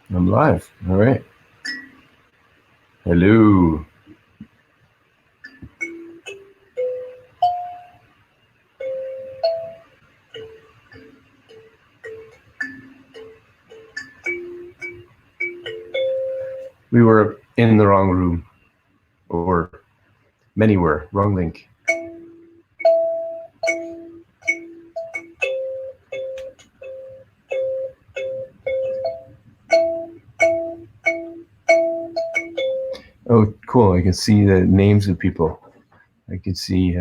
I'm live. All right. Hello. We were in the wrong room, or many were. Wrong link. Oh, cool. I can see the names of people. I can see...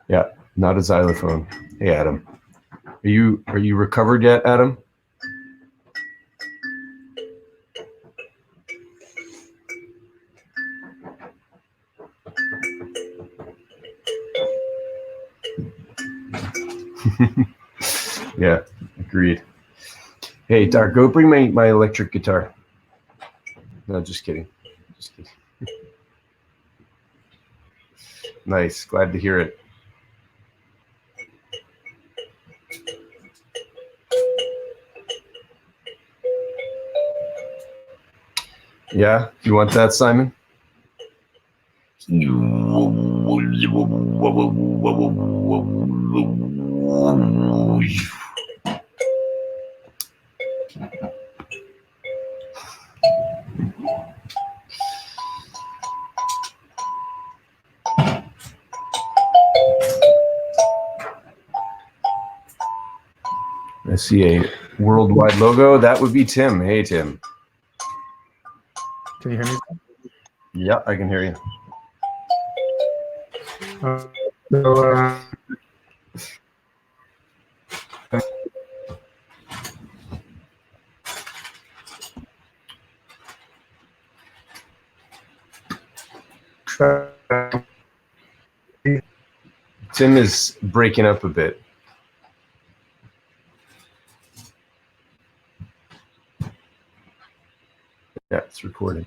yeah, not a xylophone. Hey, Adam. Are you recovered yet, Adam? Yeah, agreed. Hey, Dar, go bring my electric guitar. No, just kidding. Just kidding. Nice. Glad to hear it. Yeah, you want that, Simon? I see a worldwide logo. That would be Tim. Hey, Tim. Can you hear me? Yeah, I can hear you. Tim is breaking up a bit. Yeah, it's recording.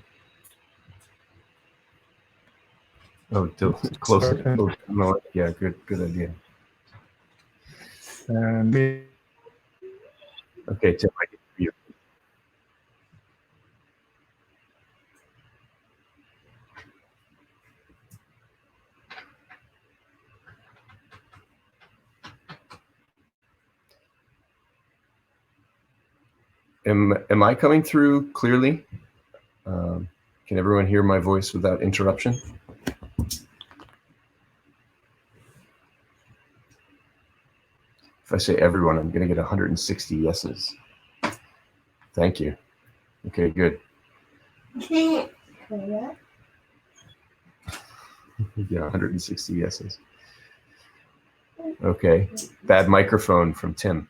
Oh, close it. No, yeah, good idea. Okay, Tim, I can hear you. Am I coming through clearly? Can everyone hear my voice without interruption? If I say everyone, I'm going to get 160 yeses. Thank you. Okay, good. Yeah, 160 yeses. Okay, bad microphone from Tim.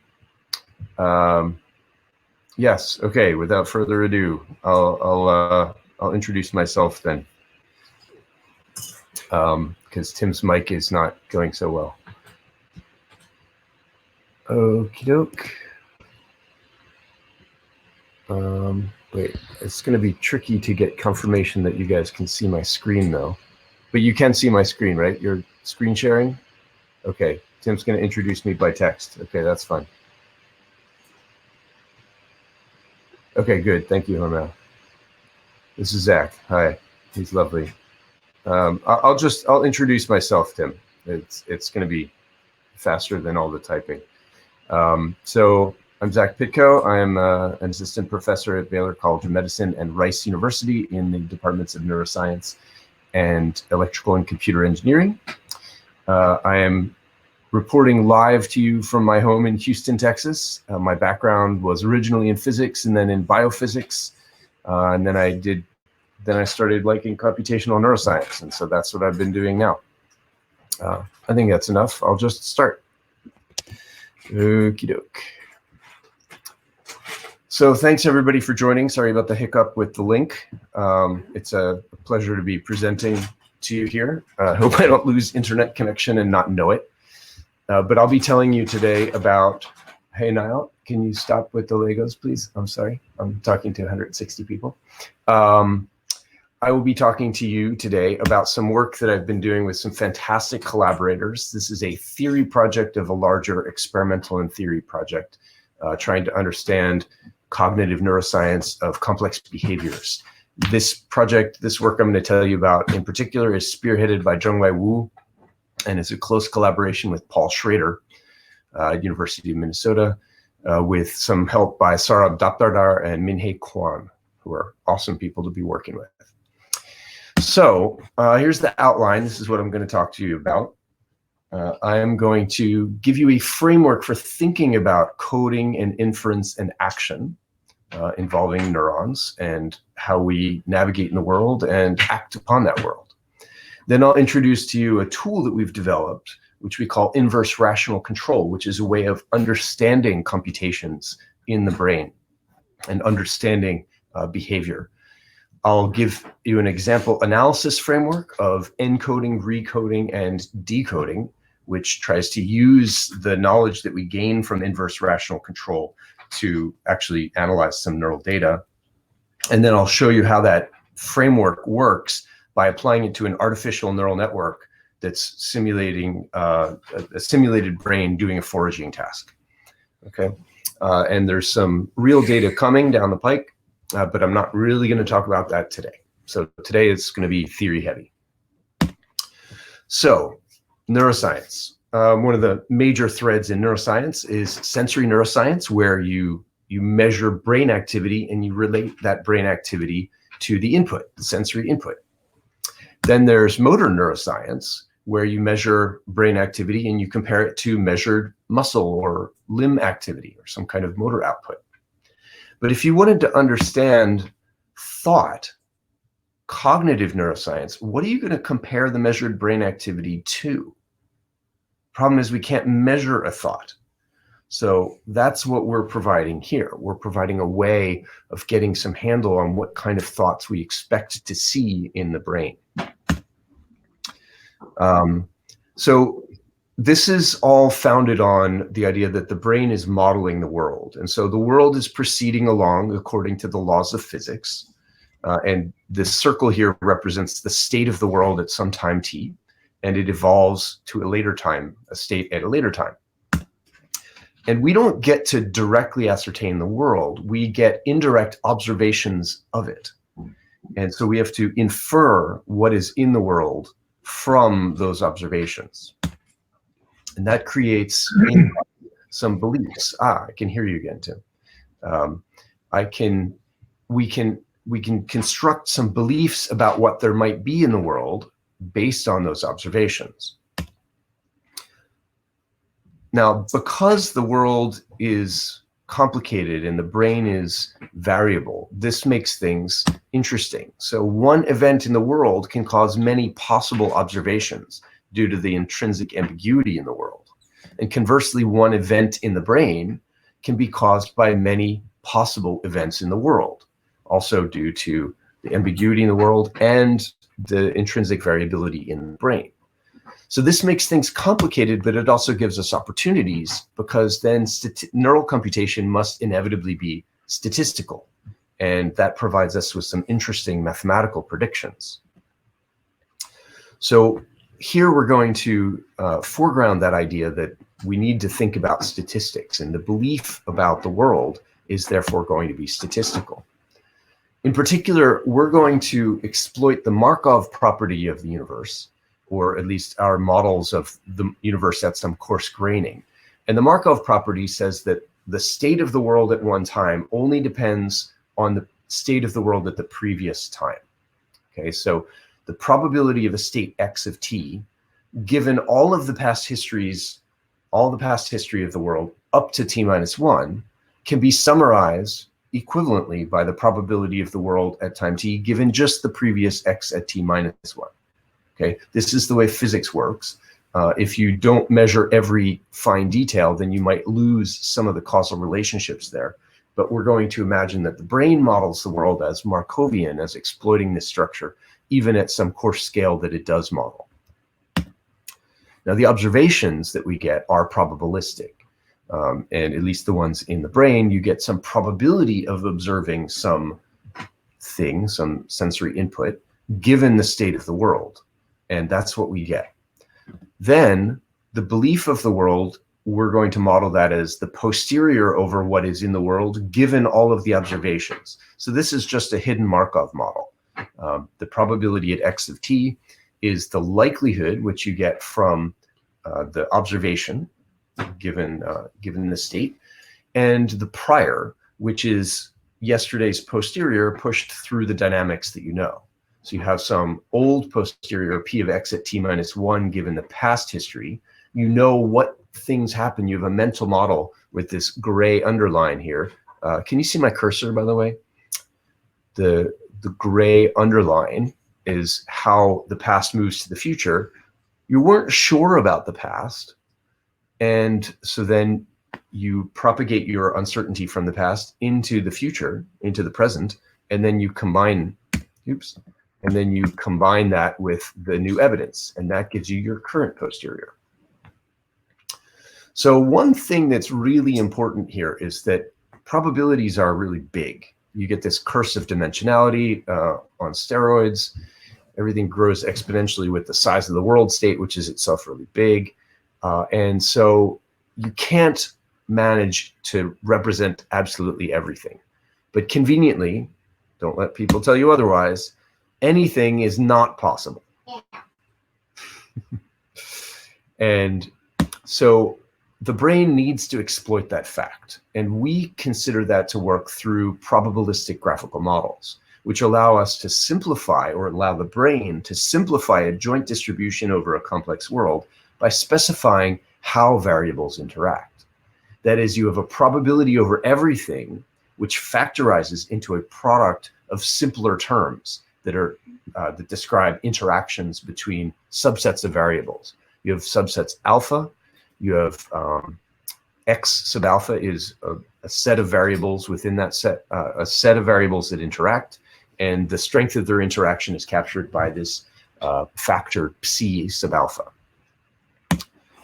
Yes. Okay. Without further ado, I'll introduce myself then, because Tim's mic is not going so well. Okie doke. Wait, it's going to be tricky to get confirmation that you guys can see my screen though. But you can see my screen, right? You're screen sharing? Okay. Tim's going to introduce me by text. Okay, that's fine. Okay, good. Thank you, Hormel. This is Zach. Hi. He's lovely. I'll introduce myself, Tim. It's going to be faster than all the typing. So I'm Zach Pitkow. I am an assistant professor at Baylor College of Medicine and Rice University in the departments of neuroscience and electrical and computer engineering. I am reporting live to you from my home in Houston, Texas. My background was originally in physics and then in biophysics. And then I started liking computational neuroscience. And so that's what I've been doing now. I think that's enough. I'll just start. Okie doke. So thanks everybody for joining. Sorry about the hiccup with the link. It's a pleasure to be presenting to you here. I hope I don't lose internet connection and not know it. But I'll be telling you today about Hey, Niall, can you stop with the Legos, please? I'm sorry. I'm talking to 160 people. I will be talking to you today about some work that I've been doing with some fantastic collaborators. This is a theory project of a larger experimental and theory project, trying to understand cognitive neuroscience of complex behaviors. This project, this work I'm going to tell you about in particular, is spearheaded by Zhengwei Wu, and is a close collaboration with Paul Schrader, University of Minnesota, with some help by Sarab Daptardar and Minhei Kwan, who are awesome people to be working with. So here's the outline. This is what I'm going to talk to you about. I am going to give you a framework for thinking about coding and inference and action involving neurons and how we navigate in the world and act upon that world. Then I'll introduce to you a tool that we've developed, which we call inverse rational control, which is a way of understanding computations in the brain and understanding behavior. I'll give you an example analysis framework of encoding, recoding, and decoding, which tries to use the knowledge that we gain from inverse rational control to actually analyze some neural data. And then I'll show you how that framework works by applying it to an artificial neural network that's simulating a simulated brain doing a foraging task. Okay, and there's some real data coming down the pike, but I'm not really going to talk about that today. So today it's going to be theory heavy. So neuroscience. One of the major threads in neuroscience is sensory neuroscience, where you measure brain activity and you relate that brain activity to the input, the sensory input. Then there's motor neuroscience, where you measure brain activity and you compare it to measured muscle or limb activity or some kind of motor output. But if you wanted to understand thought, cognitive neuroscience, what are you going to compare the measured brain activity to? Problem is we can't measure a thought. So that's what we're providing here. We're providing a way of getting some handle on what kind of thoughts we expect to see in the brain. So this is all founded on the idea that the brain is modeling the world. And so the world is proceeding along according to the laws of physics. And this circle here represents the state of the world at some time t, and it evolves to a later time, a state at a later time. And we don't get to directly ascertain the world. We get indirect observations of it. And so we have to infer what is in the world from those observations. And that creates some beliefs. I can hear you again, Tim. We can construct some beliefs about what there might be in the world based on those observations. Now, because the world is complicated and the brain is variable, this makes things interesting. So one event in the world can cause many possible observations due to the intrinsic ambiguity in the world. And conversely, one event in the brain can be caused by many possible events in the world, also due to the ambiguity in the world and the intrinsic variability in the brain. So this makes things complicated, but it also gives us opportunities, because then neural computation must inevitably be statistical. And that provides us with some interesting mathematical predictions. So here we're going to foreground that idea that we need to think about statistics, and the belief about the world is therefore going to be statistical. In particular, we're going to exploit the Markov property of the universe, or at least our models of the universe at some coarse graining. And the Markov property says that the state of the world at one time only depends on the state of the world at the previous time. Okay, so the probability of a state x of t, given all of the past histories, all the past history of the world up to t-1, can be summarized equivalently by the probability of the world at time t, given just the previous x at t-1. Okay, this is the way physics works. If you don't measure every fine detail, then you might lose some of the causal relationships there. But we're going to imagine that the brain models the world as Markovian, as exploiting this structure, even at some coarse scale that it does model. Now, the observations that we get are probabilistic. and at least the ones in the brain, you get some probability of observing some thing, some sensory input, given the state of the world. And that's what we get. Then the belief of the world, we're going to model that as the posterior over what is in the world, given all of the observations. So this is just a hidden Markov model. The probability at x of t is the likelihood which you get from the observation given the state, and the prior, which is yesterday's posterior pushed through the dynamics that you know. So you have some old posterior p of x at t minus 1 given the past history. You know what things happen. You have a mental model with this gray underline here. Can you see my cursor, by the way? The gray underline is how the past moves to the future. You weren't sure about the past, and so then you propagate your uncertainty from the past into the future, into the present, and then you combine, and then you combine that with the new evidence, and that gives you your current posterior. So one thing that's really important here is that probabilities are really big. You get this curse of dimensionality on steroids. Everything grows exponentially with the size of the world state, which is itself really big. And so you can't manage to represent absolutely everything. But conveniently, don't let people tell you otherwise, anything is not possible. Yeah. And so the brain needs to exploit that fact. And we consider that to work through probabilistic graphical models, which allow us to simplify, or allow the brain to simplify a joint distribution over a complex world by specifying how variables interact. That is, you have a probability over everything, which factorizes into a product of simpler terms that are that describe interactions between subsets of variables. You have subsets alpha. You have x sub alpha is a set of variables within that set, a set of variables that interact, and the strength of their interaction is captured by this factor psi sub alpha.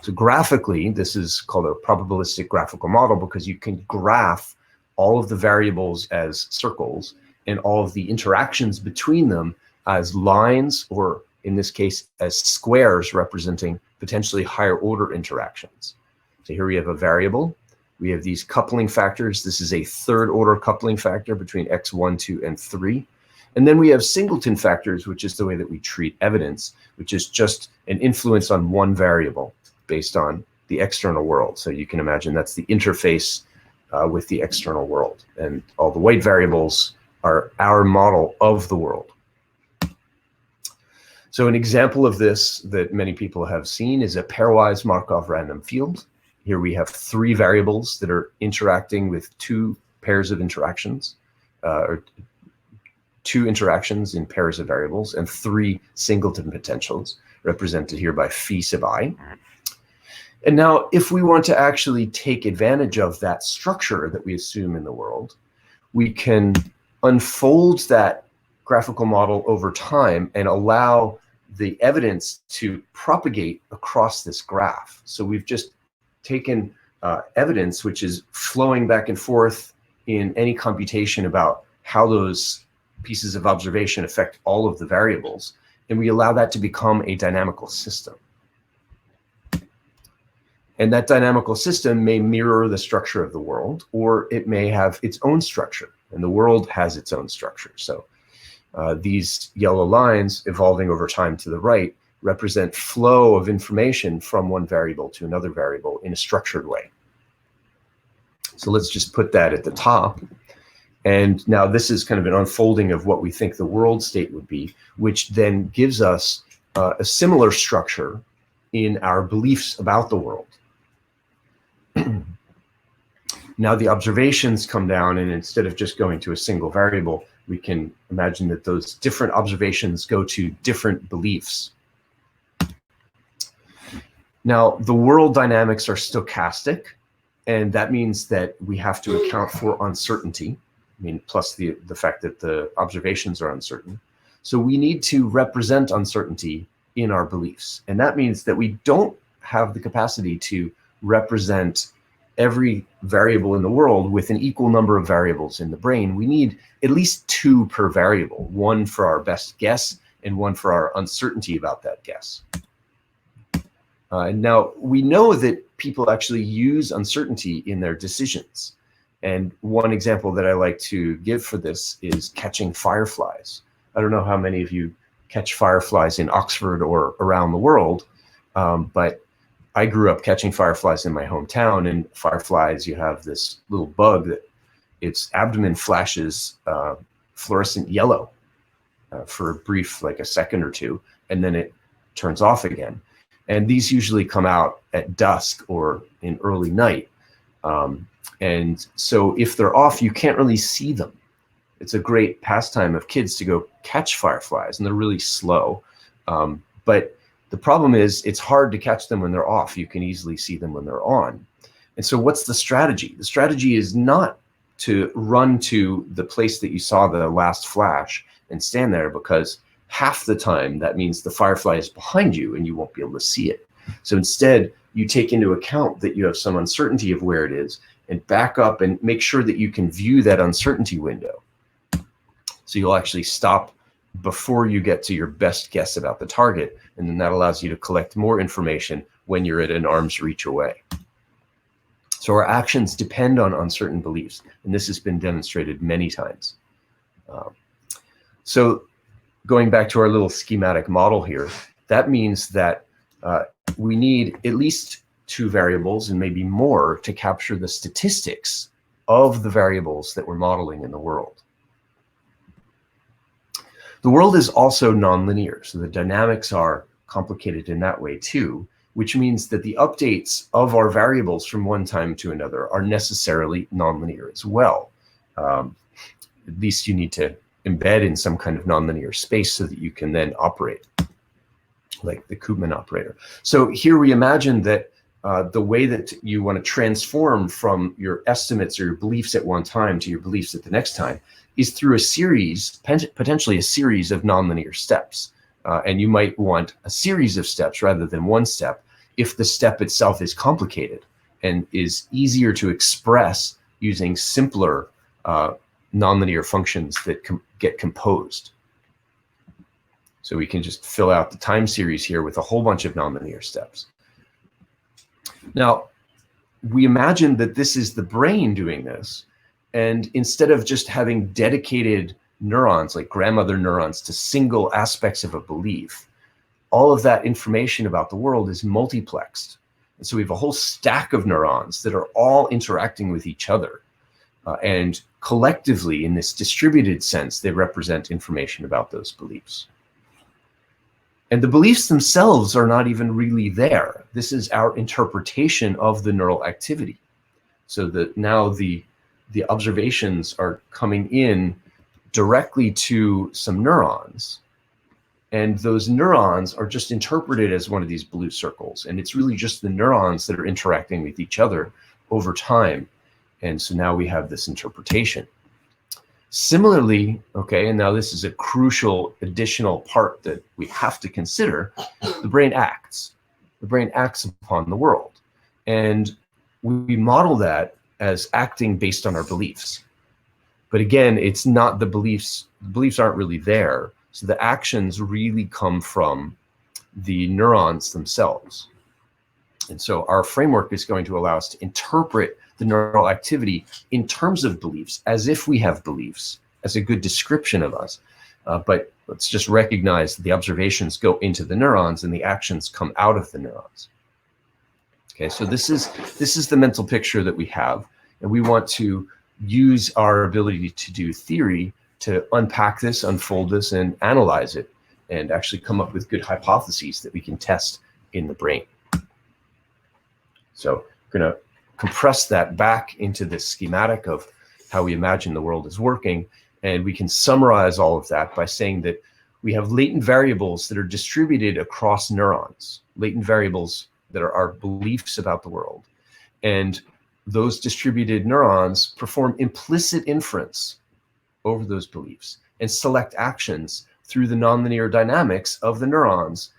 So graphically, this is called a probabilistic graphical model because you can graph all of the variables as circles and all of the interactions between them as lines, or in this case, as squares representing potentially higher order interactions. So here we have a variable. We have these coupling factors. This is a third order coupling factor between x1, 2, and 3. And then we have singleton factors, which is the way that we treat evidence, which is just an influence on one variable based on the external world. So you can imagine that's the interface with the external world. And all the weight variables are our model of the world. So an example of this that many people have seen is a pairwise Markov random field. Here we have 3 variables that are interacting with 2 pairs of interactions, or 2 interactions in pairs of variables, and 3 singleton potentials, represented here by phi sub I. And now, if we want to actually take advantage of that structure that we assume in the world, we can unfold that graphical model over time and allow the evidence to propagate across this graph. So we've just taken evidence which is flowing back and forth in any computation about how those pieces of observation affect all of the variables, and we allow that to become a dynamical system. And that dynamical system may mirror the structure of the world, or it may have its own structure, and the world has its own structure. So these yellow lines evolving over time to the right represent flow of information from one variable to another variable in a structured way. So let's just put that at the top. And now this is kind of an unfolding of what we think the world state would be, which then gives us a similar structure in our beliefs about the world. Now the observations come down, and instead of just going to a single variable, we can imagine that those different observations go to different beliefs. Now, the world dynamics are stochastic, and that means that we have to account for uncertainty, plus the fact that the observations are uncertain. So we need to represent uncertainty in our beliefs. And that means that we don't have the capacity to represent every variable in the world with an equal number of variables in the brain, we need at least 2 per variable, one for our best guess and one for our uncertainty about that guess. Now, we know that people actually use uncertainty in their decisions. And one example that I like to give for this is catching fireflies. I don't know how many of you catch fireflies in Oxford or around the world, but I grew up catching fireflies in my hometown. And fireflies, you have this little bug that its abdomen flashes fluorescent yellow for a brief, like a second or two, and then it turns off again. And these usually come out at dusk or in early night. And so if they're off, you can't really see them. It's a great pastime of kids to go catch fireflies, and they're really slow. But the problem is it's hard to catch them when they're off. You can easily see them when they're on. And so what's the strategy? The strategy is not to run to the place that you saw the last flash and stand there, because half the time that means the firefly is behind you and you won't be able to see it. So instead, you take into account that you have some uncertainty of where it is and back up and make sure that you can view that uncertainty window. So you'll actually stop before you get to your best guess about the target, and then that allows you to collect more information when you're at an arm's reach away. So our actions depend on uncertain beliefs, and this has been demonstrated many times. So going back to our little schematic model here, that means that we need at least 2 variables and maybe more to capture the statistics of the variables that we're modeling in the world. The world is also nonlinear, so the dynamics are complicated in that way too, which means that the updates of our variables from one time to another are necessarily nonlinear as well. At least you need to embed in some kind of nonlinear space so that you can then operate, like the Koopman operator. So here we imagine that the way that you want to transform from your estimates or your beliefs at one time to your beliefs at the next time is through a series, potentially a series of nonlinear steps. And you might want a series of steps rather than one step if the step itself is complicated and is easier to express using simpler nonlinear functions that get composed. So we can just fill out the time series here with a whole bunch of nonlinear steps. Now, we imagine that this is the brain doing this, and instead of just having dedicated neurons, like grandmother neurons, to single aspects of a belief, all of that information about the world is multiplexed. And so we have a whole stack of neurons that are all interacting with each other. And collectively, in this distributed sense, they represent information about those beliefs. And the beliefs themselves are not even really there. This is our interpretation of the neural activity. So that now the observations are coming in directly to some neurons. And those neurons are just interpreted as one of these blue circles. And it's really just the neurons that are interacting with each other over time. And so now we have this interpretation. Similarly, okay, and now this is a crucial additional part that we have to consider, the brain acts. The brain acts upon the world. And we model that as acting based on our beliefs. But again, it's not the beliefs. The beliefs aren't really there. So the actions really come from the neurons themselves. And so our framework is going to allow us to interpret the neural activity in terms of beliefs, as if we have beliefs, as a good description of us. But let's just recognize that the observations go into the neurons and the actions come out of the neurons. Okay, so this is the mental picture that we have, and we want to use our ability to do theory to unpack this, unfold this, and analyze it, and actually come up with good hypotheses that we can test in the brain. So we're going to compress that back into this schematic of how we imagine the world is working, and we can summarize all of that by saying that we have latent variables that are distributed across neurons, latent variables that are our beliefs about the world. And those distributed neurons perform implicit inference over those beliefs and select actions through the nonlinear dynamics of the neurons,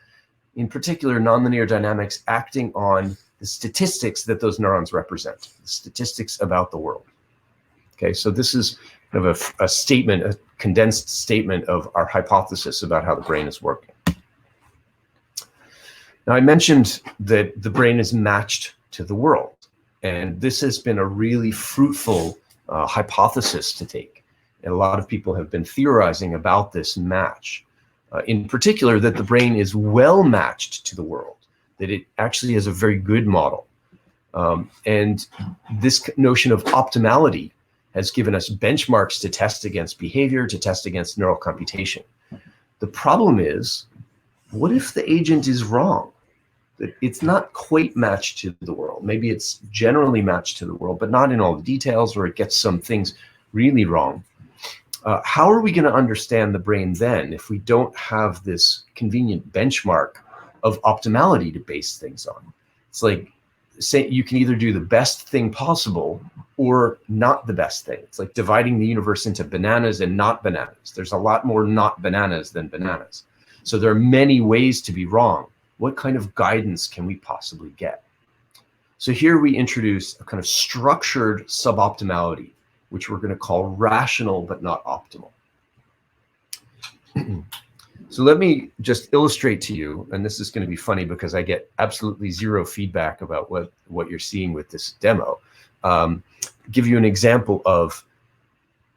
in particular nonlinear dynamics acting on the statistics that those neurons represent, the statistics about the world. Okay, so this is kind of a statement, a condensed statement of our hypothesis about how the brain is working. Now, I mentioned that the brain is matched to the world, and this has been a really fruitful hypothesis to take. And a lot of people have been theorizing about this match. In particular, that the brain is well matched to the world, that it actually has a very good model. And this notion of optimality has given us benchmarks to test against behavior, to test against neural computation. The problem is, what if the agent is wrong? That it's not quite matched to the world. Maybe it's generally matched to the world, but not in all the details, or it gets some things really wrong. How are we going to understand the brain then if we don't have this convenient benchmark of optimality to base things on? It's like, say you can either do the best thing possible or not the best thing. It's like dividing the universe into bananas and not bananas. There's a lot more not bananas than bananas. So there are many ways to be wrong. What kind of guidance can we possibly get? So here we introduce a kind of structured suboptimality, which we're going to call rational but not optimal. So let me just illustrate to you, and this is going to be funny because I get absolutely zero feedback about what you're seeing with this demo. Give you an example of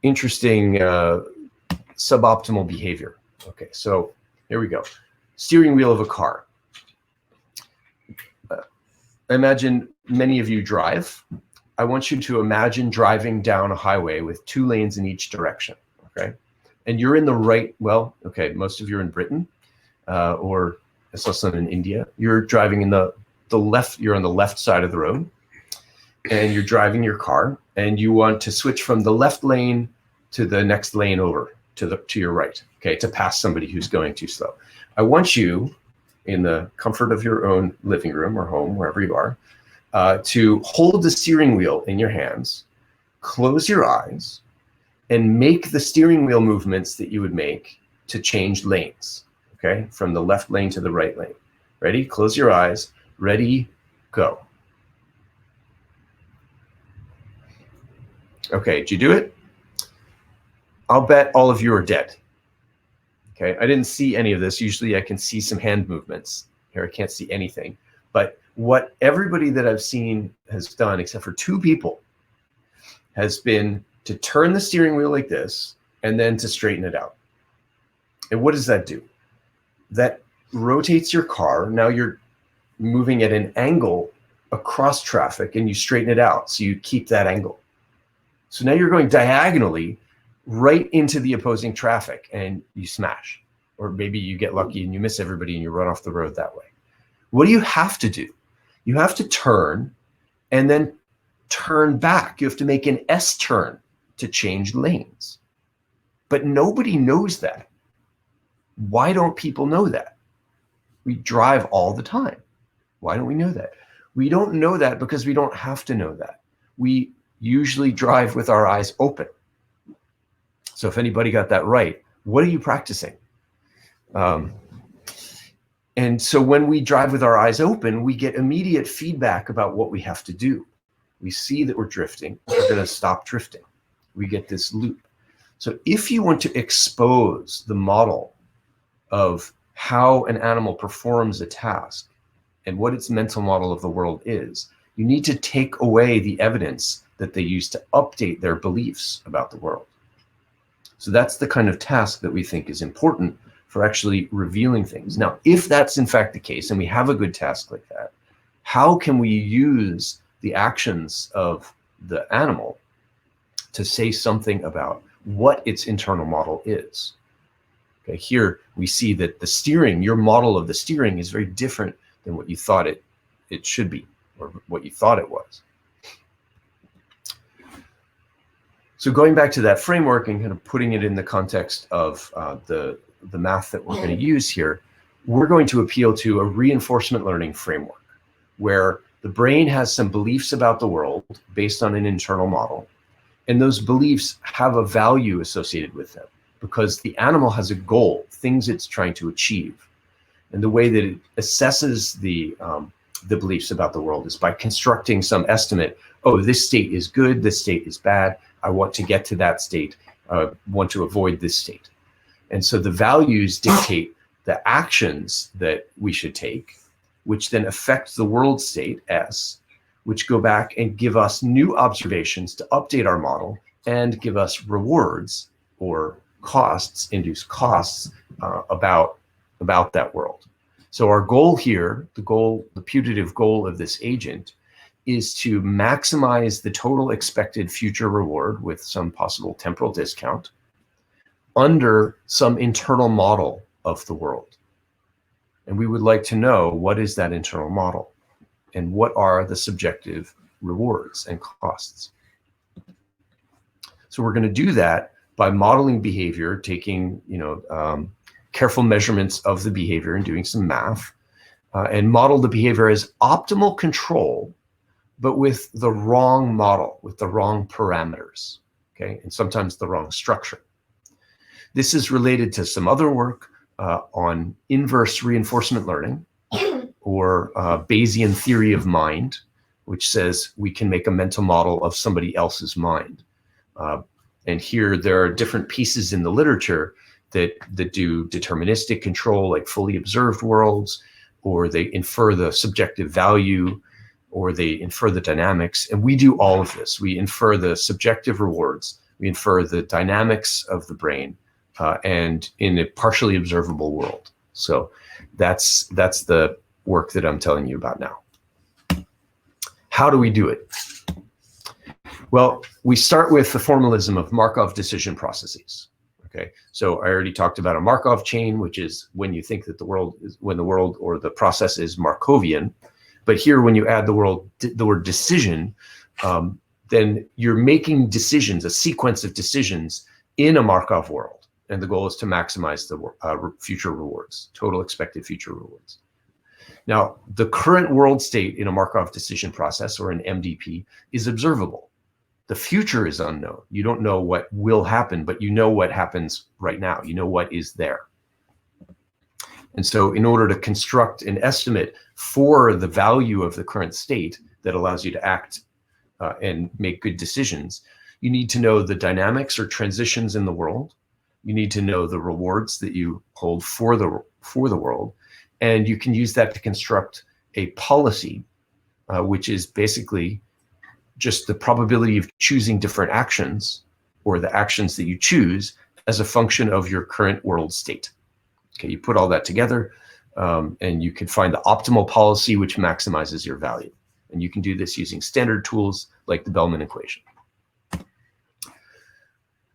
interesting suboptimal behavior. Okay, so here we go. Steering wheel of a car. Imagine many of you drive. I want you to imagine driving down a highway with 2 lanes in each direction, okay? And you're in the right, well, okay, most of you are in Britain, or I saw some in India. You're driving in the left, you're on the left side of the road, and you're driving your car, and you want to switch from the left lane to the next lane over to your right, okay, to pass somebody who's going too slow. I want you, in the comfort of your own living room or home, wherever you are, to hold the steering wheel in your hands, close your eyes, and make the steering wheel movements that you would make to change lanes, okay? From the left lane to the right lane. Ready? Close your eyes. Ready? Go. Okay, did you do it? I'll bet all of you are dead. Okay, I didn't see any of this. Usually I can see some hand movements. Here I can't see anything. But what everybody that I've seen has done, except for 2 people, has been to turn the steering wheel like this and then to straighten it out. And what does that do? That rotates your car. Now you're moving at an angle across traffic and you straighten it out. So you keep that angle. So now you're going diagonally right into the opposing traffic and you smash. Or maybe you get lucky and you miss everybody and you run off the road that way. What do you have to do? You have to turn and then turn back. You have to make an S turn to change lanes. But nobody knows that. Why don't people know that? We drive all the time. Why don't we know that? We don't know that because we don't have to know that. We usually drive with our eyes open. So if anybody got that right, what are you practicing? And so when we drive with our eyes open, we get immediate feedback about what we have to do. We see that we're drifting, we're going to stop drifting. We get this loop. So if you want to expose the model of how an animal performs a task and what its mental model of the world is, you need to take away the evidence that they use to update their beliefs about the world. So that's the kind of task that we think is important for actually revealing things. Now, if that's in fact the case, and we have a good task like that, how can we use the actions of the animal to say something about what its internal model is? Okay, here we see that the steering, your model of the steering, is very different than what you thought it should be, or what you thought it was. So going back to that framework and kind of putting it in the context of the math that we're going to use here, we're going to appeal to a reinforcement learning framework where the brain has some beliefs about the world based on an internal model, and those beliefs have a value associated with them because the animal has a goal, things it's trying to achieve. And the way that it assesses the the beliefs about the world is by constructing some estimate. Oh, this state is good, this state is bad. I want to get to that state, want to avoid this state. And so the values dictate the actions that we should take, which then affect the world state, S, which go back and give us new observations to update our model and give us rewards or costs, induce costs about that world. So our goal here, the putative goal of this agent, is to maximize the total expected future reward with some possible temporal discount under some internal model of the world. And we would like to know, what is that internal model and what are the subjective rewards and costs? So we're going to do that by modeling behavior, taking careful measurements of the behavior and doing some math, and model the behavior as optimal control, but with the wrong model, with the wrong parameters, okay, and sometimes the wrong structure. This is related to some other work on inverse reinforcement learning, or Bayesian theory of mind, which says we can make a mental model of somebody else's mind. And here there are different pieces in the literature that do deterministic control, like fully observed worlds, or they infer the subjective value, or they infer the dynamics. And we do all of this. We infer the subjective rewards, we infer the dynamics of the brain, and in a partially observable world. So that's the work that I'm telling you about now. How do we do it? Well, we start with the formalism of Markov decision processes. Okay, so I already talked about a Markov chain, which is when you think that the world or the process is Markovian. But here, when you add the word decision, then you're making decisions, a sequence of decisions in a Markov world. And the goal is to maximize the future rewards, total expected future rewards. Now, the current world state in a Markov decision process, or an MDP, is observable. The future is unknown. You don't know what will happen, but you know what happens right now. You know what is there. And so in order to construct an estimate for the value of the current state that allows you to act and make good decisions, you need to know the dynamics or transitions in the world. You need to know the rewards that you hold for the world. And you can use that to construct a policy, which is basically just the probability of choosing different actions, or the actions that you choose, as a function of your current world state. Okay, you put all that together, and you can find the optimal policy which maximizes your value. And you can do this using standard tools like the Bellman equation.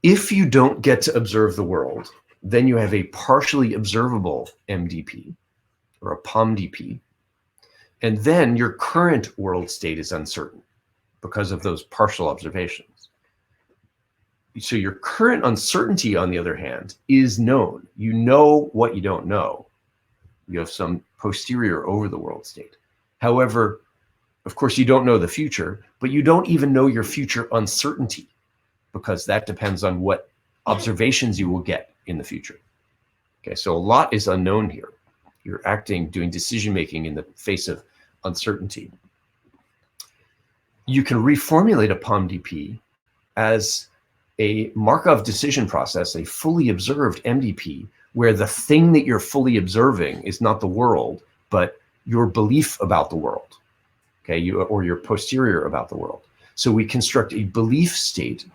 If you don't get to observe the world, then you have a partially observable MDP, or a POMDP, and then your current world state is uncertain because of those partial observations. So your current uncertainty, on the other hand, is known. You know what you don't know. You have some posterior over the world state. However, of course, you don't know the future, but you don't even know your future uncertainty, because that depends on what observations you will get in the future. Okay, so a lot is unknown here. You're doing decision-making in the face of uncertainty. You can reformulate a POMDP as a Markov decision process, a fully observed MDP, where the thing that you're fully observing is not the world, but your belief about the world, okay, or your posterior about the world. So we construct a belief state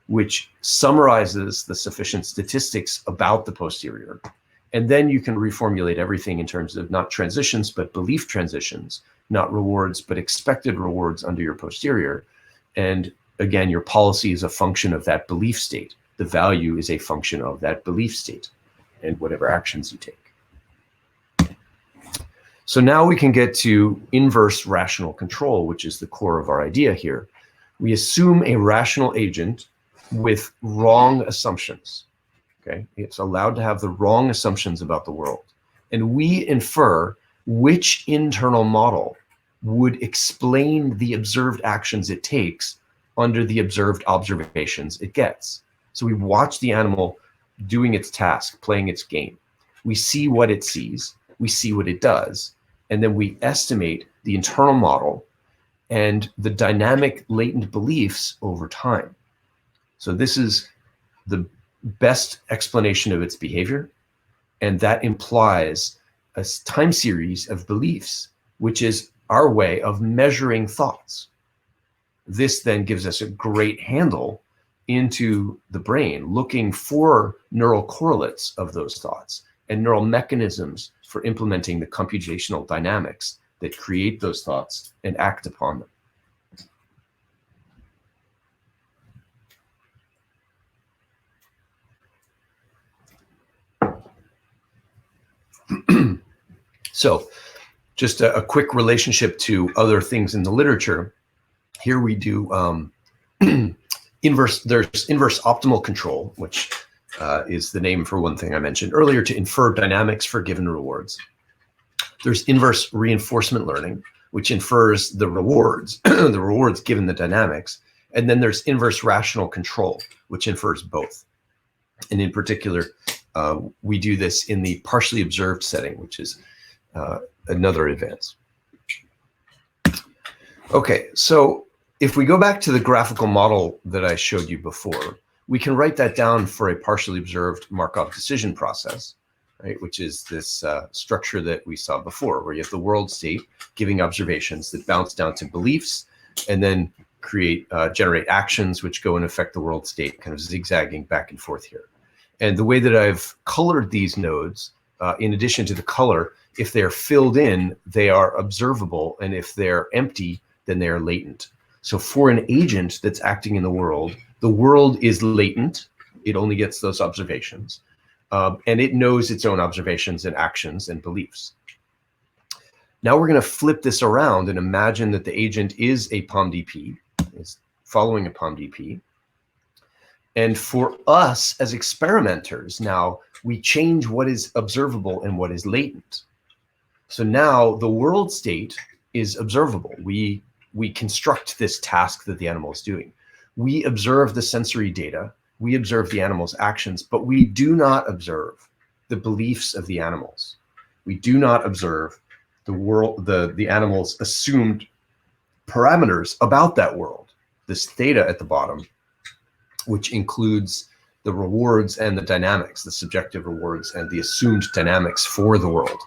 which summarizes the sufficient statistics about the posterior. And then you can reformulate everything in terms of not transitions, but belief transitions, not rewards, but expected rewards under your posterior. And again, your policy is a function of that belief state. The value is a function of that belief state and whatever actions you take. So now we can get to inverse rational control, which is the core of our idea here. We assume a rational agent with wrong assumptions. Okay, it's allowed to have the wrong assumptions about the world. And we infer which internal model would explain the observed actions it takes under the observed observations it gets. So we watch the animal doing its task, playing its game. We see what it sees, we see what it does, and then we estimate the internal model, and the dynamic latent beliefs over time. So this is the best explanation of its behavior, and that implies a time series of beliefs, which is our way of measuring thoughts. This then gives us a great handle into the brain, looking for neural correlates of those thoughts and neural mechanisms for implementing the computational dynamics that create those thoughts and act upon them. So just a quick relationship to other things in the literature. Here we do there's inverse optimal control, which is the name for one thing I mentioned earlier, to infer dynamics for given rewards. There's inverse reinforcement learning, which infers the rewards, the rewards given the dynamics. And then there's inverse rational control, which infers both. And in particular, we do this in the partially observed setting, which is another advance. Okay, so if we go back to the graphical model that I showed you before, we can write that down for a partially observed Markov decision process, right? Which is this structure that we saw before, where you have the world state giving observations that bounce down to beliefs and then generate actions which go and affect the world state, kind of zigzagging back and forth here. And the way that I've colored these nodes, in addition to the color, if they're filled in, they are observable, and if they're empty, then they are latent. So for an agent that's acting in the world is latent. It only gets those observations. And it knows its own observations and actions and beliefs. Now we're going to flip this around and imagine that the agent is a POMDP, is following a POMDP. And for us as experimenters, now we change what is observable and what is latent. So now the world state is observable. We construct this task that the animal is doing. We observe the sensory data. We observe the animal's actions, but we do not observe the beliefs of the animals. We do not observe the animal's assumed parameters about that world, this theta at the bottom, which includes the rewards and the dynamics, the subjective rewards and the assumed dynamics for the world.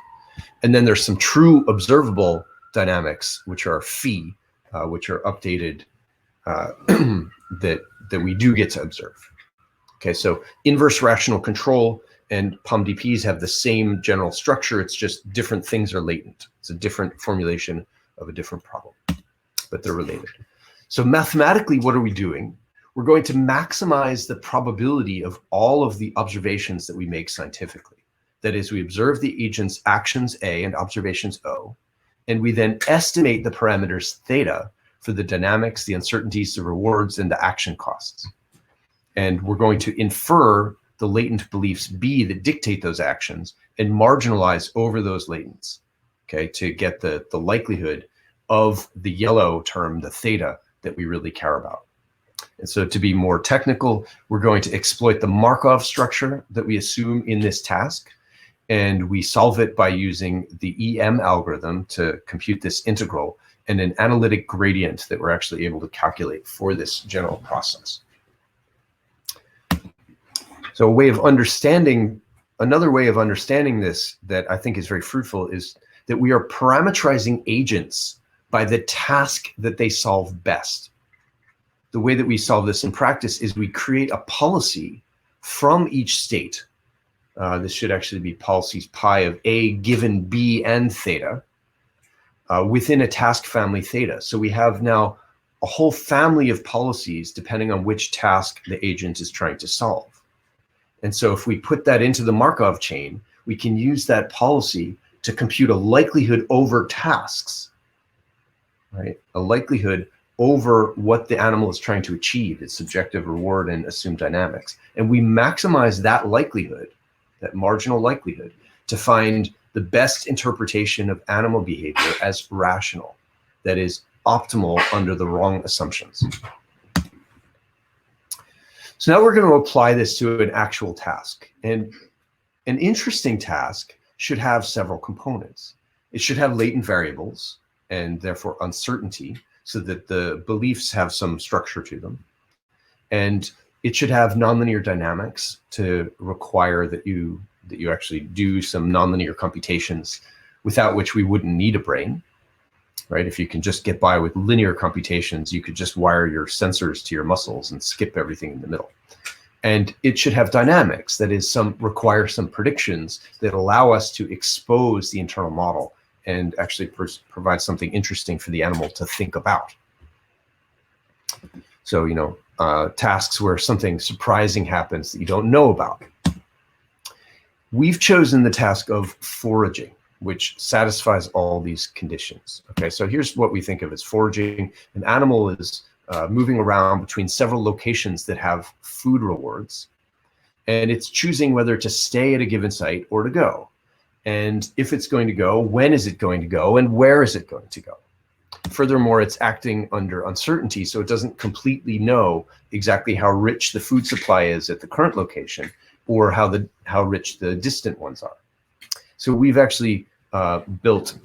And then there's some true observable dynamics, which are phi, which are updated, that we do get to observe. Okay, so inverse rational control and POMDPs have the same general structure. It's just different things are latent. It's a different formulation of a different problem, but they're related. So mathematically, what are we doing? We're going to maximize the probability of all of the observations that we make scientifically. That is, we observe the agent's actions A and observations O, and we then estimate the parameters theta for the dynamics, the uncertainties, the rewards, and the action costs. And we're going to infer the latent beliefs B that dictate those actions and marginalize over those latents, okay, to get the likelihood of the yellow term, the theta, that we really care about. And so to be more technical, we're going to exploit the Markov structure that we assume in this task, and we solve it by using the EM algorithm to compute this integral and an analytic gradient that we're actually able to calculate for this general process. So a way of understanding, another way of understanding this that I think is very fruitful is that we are parameterizing agents by the task that they solve best. The way that we solve this in practice is we create a policy from each state. This should actually be policies pi of A given B and theta within a task family theta. So we have now a whole family of policies depending on which task the agent is trying to solve. And so if we put that into the Markov chain, we can use that policy to compute a likelihood over tasks, right? A likelihood over what the animal is trying to achieve, its subjective reward and assumed dynamics. And we maximize that likelihood, that marginal likelihood, to find the best interpretation of animal behavior as rational, that is optimal under the wrong assumptions. So now we're going to apply this to an actual task. And an interesting task should have several components. It should have latent variables, and therefore uncertainty, so that the beliefs have some structure to them. And it should have nonlinear dynamics to require that you actually do some nonlinear computations, without which we wouldn't need a brain, right? If you can just get by with linear computations, you could just wire your sensors to your muscles and skip everything in the middle. And it should have dynamics, that is, require some predictions that allow us to expose the internal model and actually provide something interesting for the animal to think about. So, tasks where something surprising happens that you don't know about. We've chosen the task of foraging, which satisfies all these conditions. Okay, so here's what we think of as foraging. An animal is moving around between several locations that have food rewards, and it's choosing whether to stay at a given site or to go. And if it's going to go, when is it going to go, and where is it going to go? Furthermore, it's acting under uncertainty, so it doesn't completely know exactly how rich the food supply is at the current location, or how rich the distant ones are. So we've actually built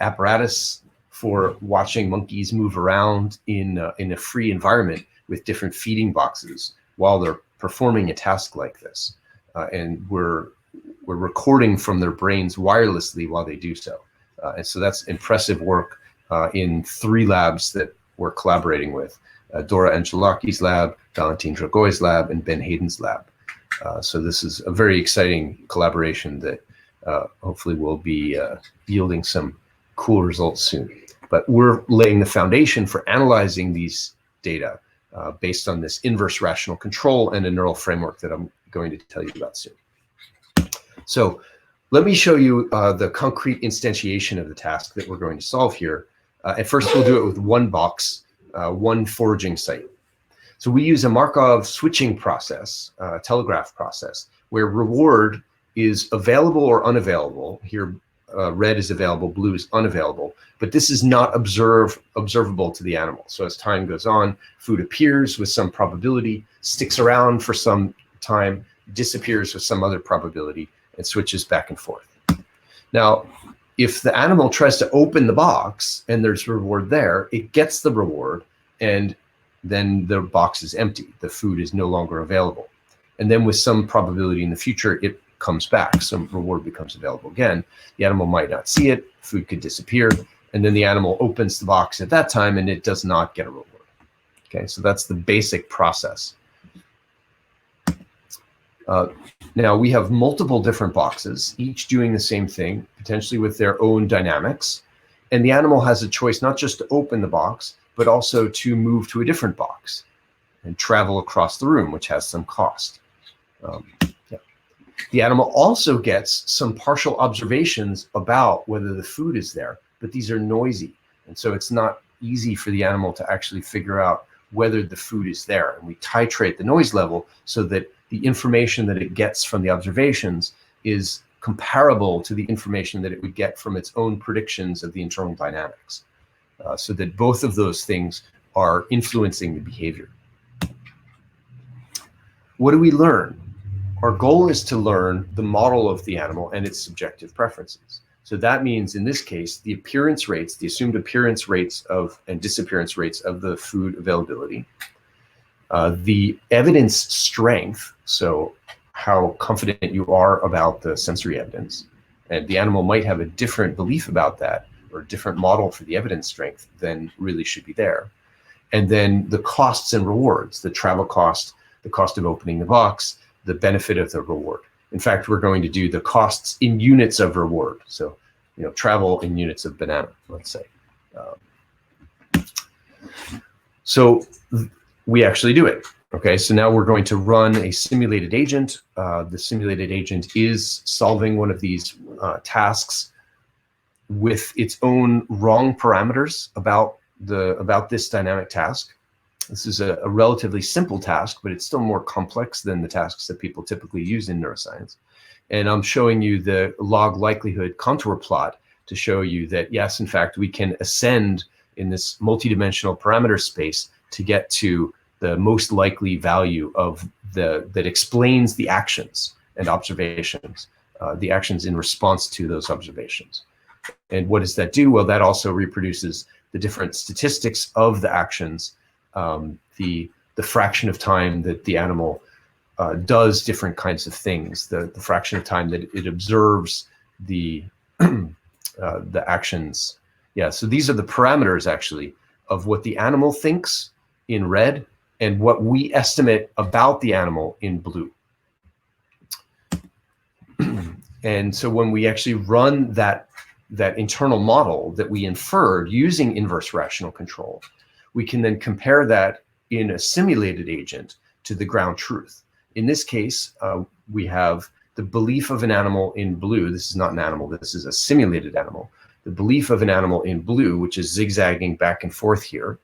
apparatus for watching monkeys move around in a free environment with different feeding boxes while they're performing a task like this, and we're recording from their brains wirelessly while they do so. And so that's impressive work in 3 labs that we're collaborating with: Dora Angeloki's lab, Valentine Dragoy's lab, and Ben Hayden's lab. So this is a very exciting collaboration that hopefully will be yielding some cool results soon. But we're laying the foundation for analyzing these data based on this inverse rational control and a neural framework that I'm going to tell you about soon. So let me show you the concrete instantiation of the task that we're going to solve here. At first, we'll do it with one box, one foraging site. So we use a Markov switching process, telegraph process, where reward is available or unavailable. Here, red is available, blue is unavailable, but this is not observable to the animal. So as time goes on, food appears with some probability, sticks around for some time, disappears with some other probability, and switches back and forth. Now, if the animal tries to open the box and there's reward there, it gets the reward, and then the box is empty. The food is no longer available. And then with some probability in the future, it comes back. Some reward becomes available again. The animal might not see it, food could disappear, and then the animal opens the box at that time and it does not get a reward. Okay, so that's the basic process. Now we have multiple different boxes, each doing the same thing, potentially with their own dynamics. And the animal has a choice not just to open the box, but also to move to a different box and travel across the room, which has some cost. The animal also gets some partial observations about whether the food is there, but these are noisy. And so it's not easy for the animal to actually figure out whether the food is there. And we titrate the noise level so that the information that it gets from the observations is comparable to the information that it would get from its own predictions of the internal dynamics, so that both of those things are influencing the behavior. What do we learn? Our goal is to learn the model of the animal and its subjective preferences. So that means, in this case, the appearance rates, the assumed appearance rates of and disappearance rates of the food availability, the evidence strength, so how confident you are about the sensory evidence. And the animal might have a different belief about that, or a different model for the evidence strength than really should be there. And then the costs and rewards, the travel cost, the cost of opening the box, the benefit of the reward. In fact, we're going to do the costs in units of reward. So, travel in units of banana, let's say. So we actually do it. Okay, so now we're going to run a simulated agent. The simulated agent is solving one of these tasks with its own wrong parameters about this dynamic task. This is a relatively simple task, but it's still more complex than the tasks that people typically use in neuroscience. And I'm showing you the log likelihood contour plot to show you that, yes, in fact, we can ascend in this multidimensional parameter space to get to the most likely value of that explains the actions and observations, the actions in response to those observations. And what does that do? Well, that also reproduces the different statistics of the actions, the fraction of time that the animal does different kinds of things, the fraction of time that it observes the actions. Yeah, so these are the parameters actually of what the animal thinks in red and what we estimate about the animal in blue. And so when we actually run that internal model that we inferred using inverse rational control, we can then compare that in a simulated agent to the ground truth. In this case, we have the belief of an animal in blue. This is not an animal, this is a simulated animal. The belief of an animal in blue, which is zigzagging back and forth here,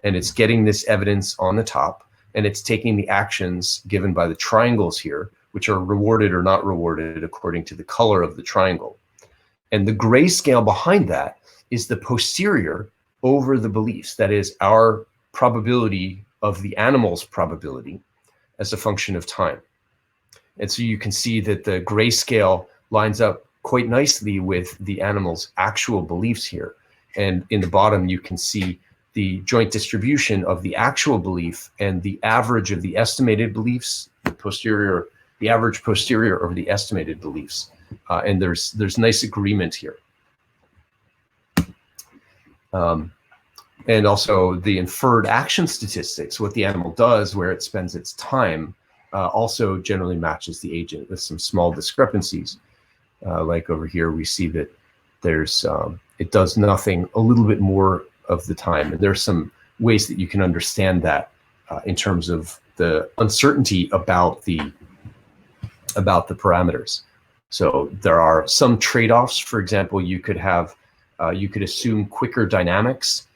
and it's getting this evidence on the top, and it's taking the actions given by the triangles here, which are rewarded or not rewarded according to the color of the triangle. And the grayscale behind that is the posterior over the beliefs. That is our probability of the animal's probability as a function of time. And so you can see that the grayscale lines up quite nicely with the animal's actual beliefs here. And in the bottom, you can see the joint distribution of the actual belief and the average of the estimated beliefs, the average posterior over the estimated beliefs. And there's nice agreement here. And also the inferred action statistics, what the animal does, where it spends its time, also generally matches the agent with some small discrepancies. Like over here, we see that there's it does nothing a little bit more of the time. And there's some ways that you can understand that in terms of the uncertainty about the parameters. So there are some trade-offs. For example, you could have you could assume quicker dynamics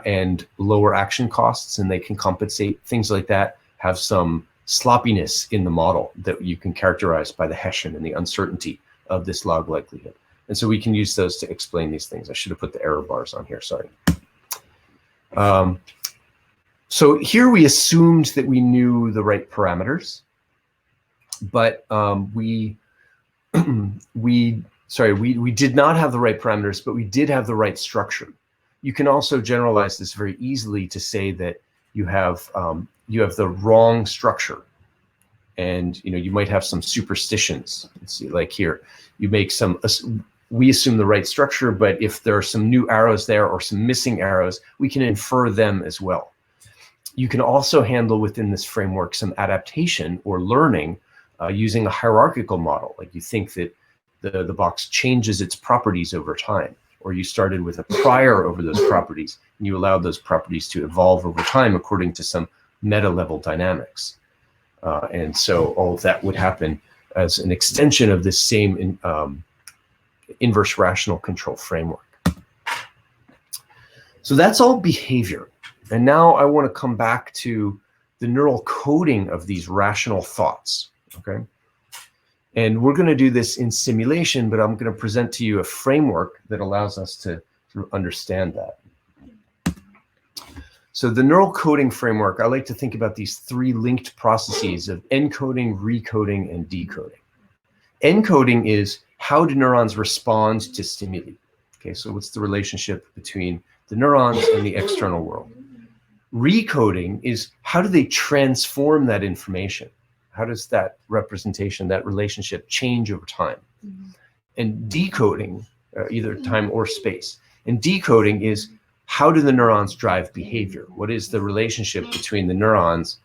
and lower action costs, and they can compensate. Things like that have some sloppiness in the model that you can characterize by the Hessian and the uncertainty of this log likelihood. And so we can use those to explain these things. I should have put the error bars on here, sorry. So here we assumed that we knew the right parameters, but we did not have the right parameters, but we did have the right structure. You can also generalize this very easily to say that you have the wrong structure, and you might have some superstitions. Let's see, like here, you make some. We assume the right structure, but if there are some new arrows there or some missing arrows, we can infer them as well. You can also handle within this framework some adaptation or learning using a hierarchical model. Like you think that the box changes its properties over time, or you started with a prior over those properties, and you allowed those properties to evolve over time according to some meta-level dynamics. And so all of that would happen as an extension of this same inverse rational control framework. So that's all behavior. And now I want to come back to the neural coding of these rational thoughts, okay? And we're going to do this in simulation, but I'm going to present to you a framework that allows us to understand that. So the neural coding framework, I like to think about these three linked processes of encoding, recoding, and decoding. Encoding is how do neurons respond to stimuli? Okay, so what's the relationship between the neurons and the external world? Recoding is how do they transform that information? How does that representation, that relationship change over time? Mm-hmm. And decoding, either time or space. And decoding is how do the neurons drive behavior? What is the relationship between the neurons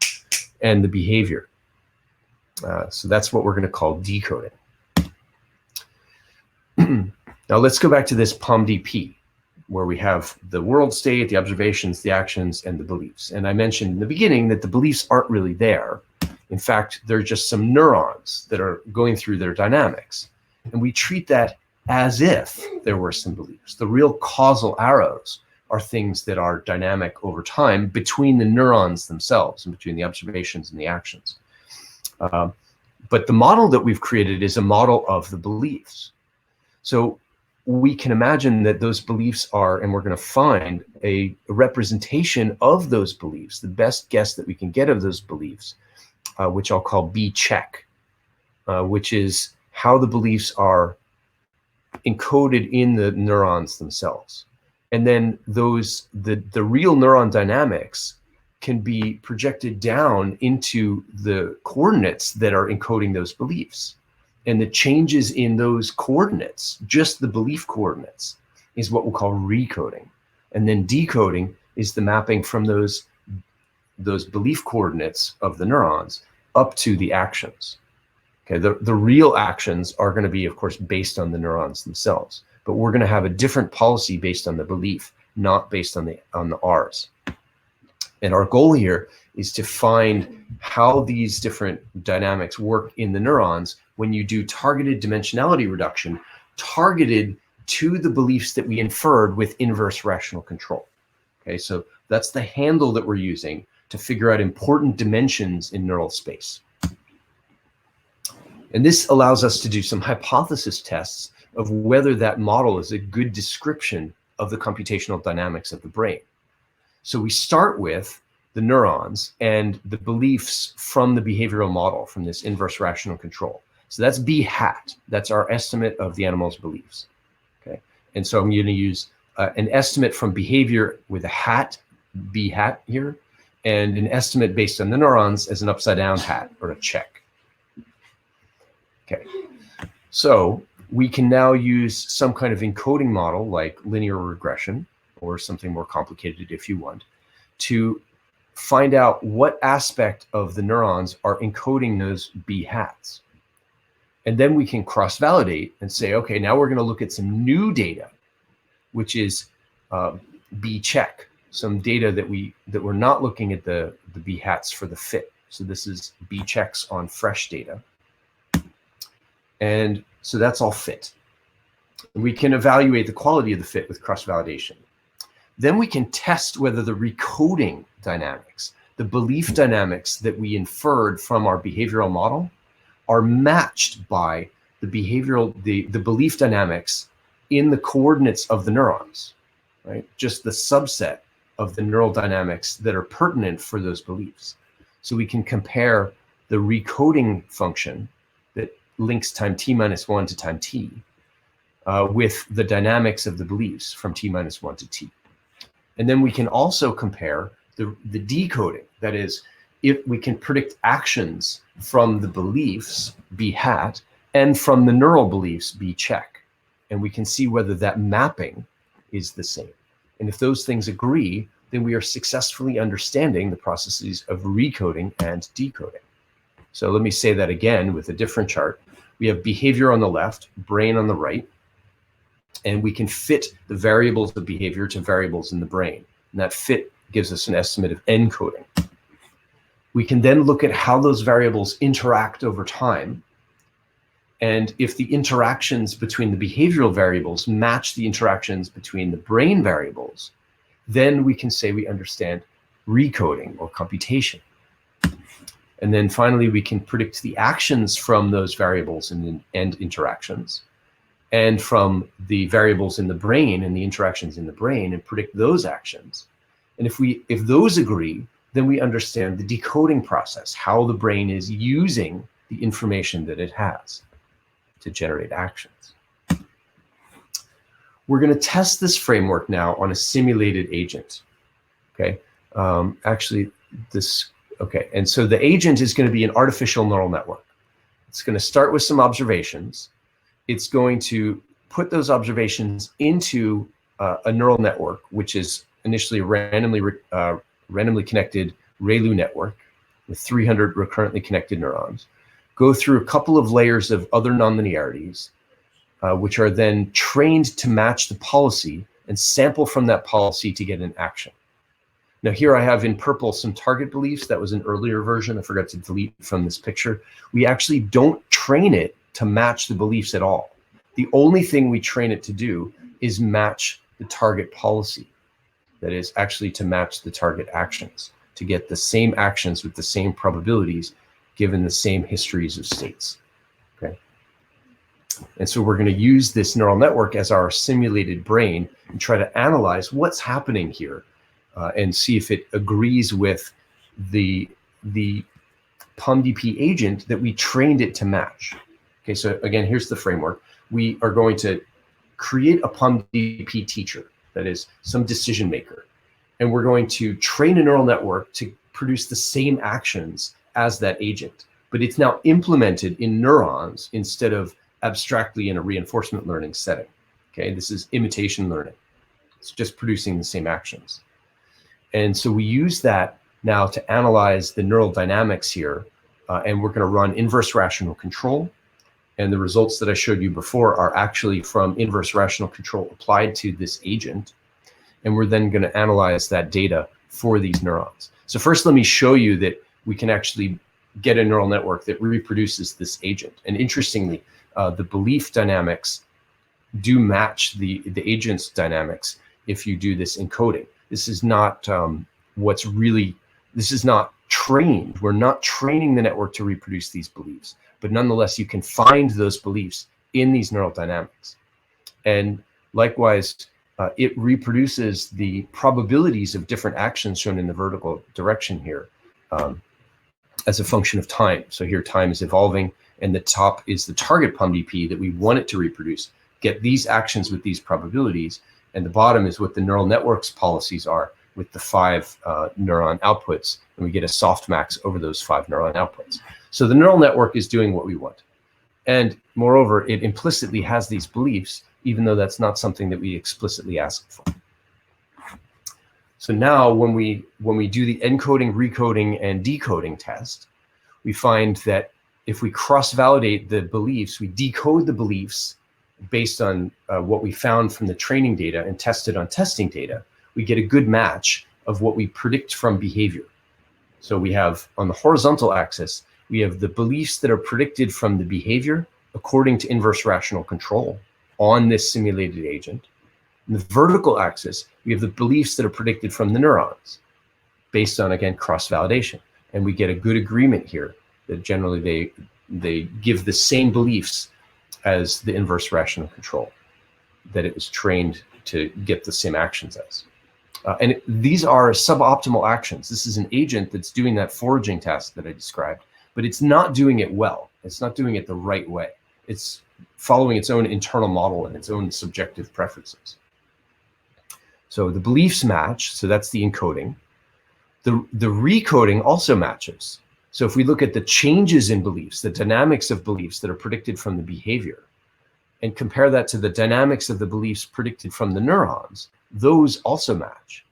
and the behavior? So that's what we're going to call decoding. Now let's go back to this POMDP, where we have the world state, the observations, the actions, and the beliefs. And I mentioned in the beginning that the beliefs aren't really there. In fact, they're just some neurons that are going through their dynamics. And we treat that as if there were some beliefs. The real causal arrows are things that are dynamic over time between the neurons themselves and between the observations and the actions. But the model that we've created is a model of the beliefs. So we can imagine that those beliefs are, and we're going to find a representation of those beliefs, the best guess that we can get of those beliefs, which I'll call B check, which is how the beliefs are encoded in the neurons themselves. And then the real neuron dynamics can be projected down into the coordinates that are encoding those beliefs. And the changes in those coordinates, just the belief coordinates, is what we'll call recoding. And then decoding is the mapping from those belief coordinates of the neurons up to the actions. Okay, the real actions are going to be, of course, based on the neurons themselves, but we're going to have a different policy based on the belief, not based on the R's. And our goal here is to find how these different dynamics work in the neurons when you do targeted dimensionality reduction, targeted to the beliefs that we inferred with inverse rational control. Okay, so that's the handle that we're using to figure out important dimensions in neural space. And this allows us to do some hypothesis tests of whether that model is a good description of the computational dynamics of the brain. So we start with the neurons and the beliefs from the behavioral model, from this inverse rational control. So that's B hat. That's our estimate of the animal's beliefs. Okay, and so I'm going to use an estimate from behavior with a hat, B hat here, and an estimate based on the neurons as an upside down hat or a check. Okay, so we can now use some kind of encoding model like linear regression or something more complicated if you want to find out what aspect of the neurons are encoding those B hats. And then we can cross-validate and say, okay, now we're going to look at some new data, which is B check, some data that we're not looking at the B hats for the fit. So this is B checks on fresh data. And so that's all fit. We can evaluate the quality of the fit with cross-validation. Then we can test whether the recoding dynamics, the belief dynamics that we inferred from our behavioral model, are matched by the belief dynamics in the coordinates of the neurons, right? Just the subset of the neural dynamics that are pertinent for those beliefs. So we can compare the recoding function that links time t-1 to time t with the dynamics of the beliefs from t-1 to t. And then we can also compare the decoding. That is, if we can predict actions from the beliefs, B hat, and from the neural beliefs, B check. And we can see whether that mapping is the same. And if those things agree, then we are successfully understanding the processes of recoding and decoding. So let me say that again with a different chart. We have behavior on the left, brain on the right, and we can fit the variables of behavior to variables in the brain. And that fit gives us an estimate of encoding. We can then look at how those variables interact over time. And if the interactions between the behavioral variables match the interactions between the brain variables, then we can say we understand recoding or computation. And then finally, we can predict the actions from those variables and interactions, and from the variables in the brain and the interactions in the brain, and predict those actions. And if those agree, then we understand the decoding process, how the brain is using the information that it has to generate actions. We're going to test this framework now on a simulated agent. Okay, okay, and so the agent is going to be an artificial neural network. It's going to start with some observations. It's going to put those observations into a neural network, which is initially a randomly connected ReLU network with 300 recurrently connected neurons, go through a couple of layers of other nonlinearities, which are then trained to match the policy and sample from that policy to get an action. Now here I have in purple some target beliefs. That was an earlier version. I forgot to delete from this picture. We actually don't train it to match the beliefs at all. The only thing we train it to do is match the target policy. That is actually to match the target actions, to get the same actions with the same probabilities given the same histories of states. Okay. And so we're going to use this neural network as our simulated brain and try to analyze what's happening here and see if it agrees with the POMDP agent that we trained it to match. Okay, so again, here's the framework. We are going to create a PUMDP teacher, that is some decision maker, and we're going to train a neural network to produce the same actions as that agent, but it's now implemented in neurons instead of abstractly in a reinforcement learning setting. Okay, this is imitation learning. It's just producing the same actions. And so we use that now to analyze the neural dynamics here, and we're going to run inverse rational control. And the results that I showed you before are actually from inverse rational control applied to this agent. And we're then going to analyze that data for these neurons. So first, let me show you that we can actually get a neural network that reproduces this agent. And interestingly, the belief dynamics do match the agent's dynamics if you do this encoding. This is not this is not trained. We're not training the network to reproduce these beliefs, but nonetheless, you can find those beliefs in these neural dynamics. And likewise, it reproduces the probabilities of different actions shown in the vertical direction here as a function of time. So here time is evolving, and the top is the target PUMDP that we want it to reproduce. Get these actions with these probabilities, and the bottom is what the neural network's policies are with the 5 neuron outputs, and we get a softmax over those 5 neuron outputs. So the neural network is doing what we want. And moreover, it implicitly has these beliefs, even though that's not something that we explicitly ask for. So now when we do the encoding, recoding, and decoding test, we find that if we cross-validate the beliefs, we decode the beliefs based on what we found from the training data and tested on testing data, we get a good match of what we predict from behavior. So we have, on the horizontal axis, we have the beliefs that are predicted from the behavior according to inverse rational control on this simulated agent. In the vertical axis, we have the beliefs that are predicted from the neurons based on, again, cross-validation. And we get a good agreement here that generally they give the same beliefs as the inverse rational control that it was trained to get the same actions as. And these are suboptimal actions. This is an agent that's doing that foraging task that I described, but it's not doing it well. It's not doing it the right way. It's following its own internal model and its own subjective preferences. So the beliefs match, so that's the encoding. The recoding also matches. So if we look at the changes in beliefs, the dynamics of beliefs that are predicted from the behavior, and compare that to the dynamics of the beliefs predicted from the neurons, those also match.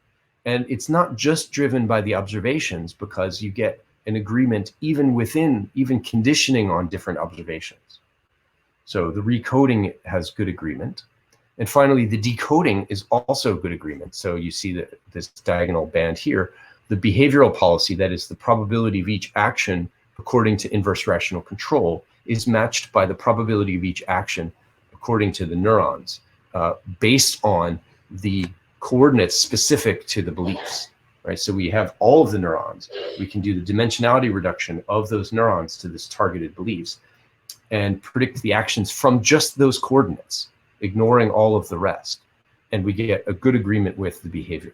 And it's not just driven by the observations, because you get an agreement even conditioning on different observations. So the recoding has good agreement. And finally, the decoding is also good agreement. So you see that this diagonal band here, the behavioral policy, that is the probability of each action according to inverse rational control, is matched by the probability of each action according to the neurons, based on the coordinates specific to the beliefs, right? So we have all of the neurons. We can do the dimensionality reduction of those neurons to this targeted beliefs and predict the actions from just those coordinates, ignoring all of the rest. And we get a good agreement with the behavior.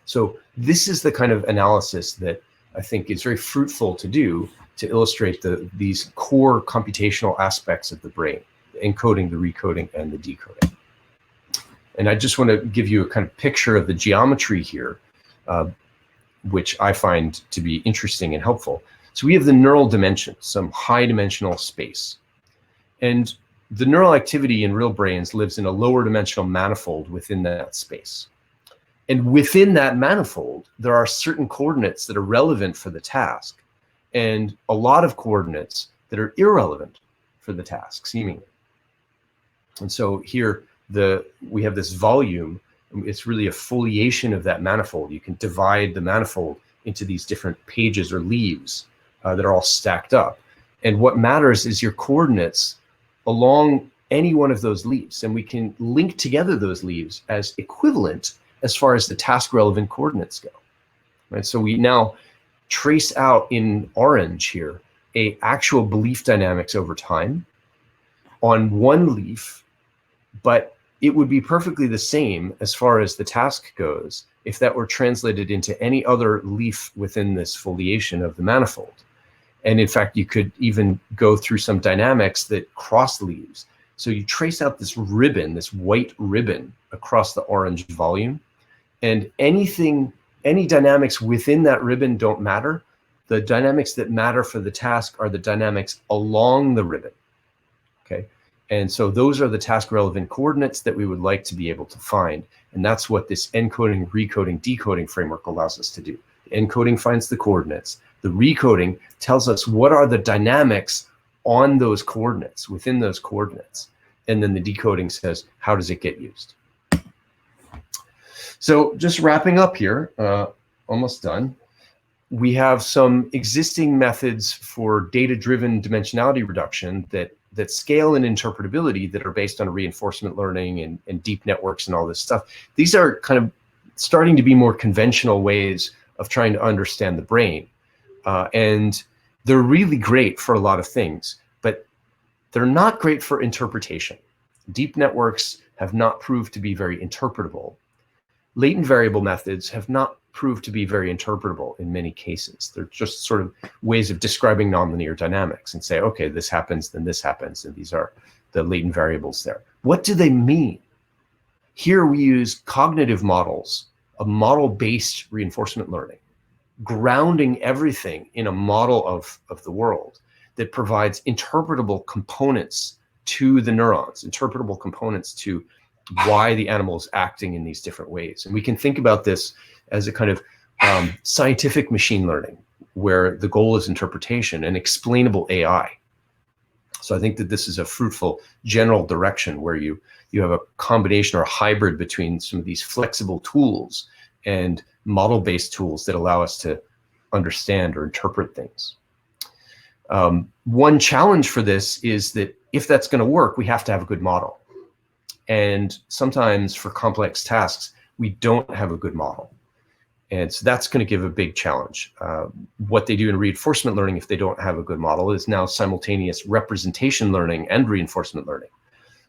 So this is the kind of analysis that I think is very fruitful to do to illustrate these core computational aspects of the brain: the encoding, the recoding, and the decoding. And I just want to give you a kind of picture of the geometry here, which I find to be interesting and helpful. So we have the neural dimension, some high dimensional space. And the neural activity in real brains lives in a lower dimensional manifold within that space. And within that manifold, there are certain coordinates that are relevant for the task, and a lot of coordinates that are irrelevant for the task, seemingly. And so here, we have this volume. It's really a foliation of that manifold. You can divide the manifold into these different pages or leaves that are all stacked up. And what matters is your coordinates along any one of those leaves. And we can link together those leaves as equivalent as far as the task relevant coordinates go, right? So we now trace out in orange here a actual belief dynamics over time on one leaf, but it would be perfectly the same as far as the task goes if that were translated into any other leaf within this foliation of the manifold. And in fact, you could even go through some dynamics that cross leaves. So you trace out this ribbon, this white ribbon across the orange volume, and any dynamics within that ribbon don't matter. The dynamics that matter for the task are the dynamics along the ribbon, okay? And so those are the task relevant coordinates that we would like to be able to find. And that's what this encoding, recoding, decoding framework allows us to do. The encoding finds the coordinates. The recoding tells us what are the dynamics on those coordinates, within those coordinates. And then the decoding says, how does it get used? So just wrapping up here, almost done. We have some existing methods for data-driven dimensionality reduction that scale in interpretability that are based on reinforcement learning and deep networks and all this stuff. These are kind of starting to be more conventional ways of trying to understand the brain. And they're really great for a lot of things, but they're not great for interpretation. Deep networks have not proved to be very interpretable. Latent variable methods have not proved to be very interpretable in many cases. They're just sort of ways of describing nonlinear dynamics and say, okay, this happens, then this happens, and these are the latent variables there. What do they mean? Here we use cognitive models, a model-based reinforcement learning, grounding everything in a model of the world that provides interpretable components to the neurons, interpretable components to why the animal is acting in these different ways. And we can think about this as a kind of scientific machine learning, where the goal is interpretation and explainable AI. So I think that this is a fruitful general direction where you have a combination or a hybrid between some of these flexible tools and model-based tools that allow us to understand or interpret things. One challenge for this is that if that's going to work, we have to have a good model. And sometimes for complex tasks, we don't have a good model. And so that's going to give a big challenge. What they do in reinforcement learning, if they don't have a good model, is now simultaneous representation learning and reinforcement learning.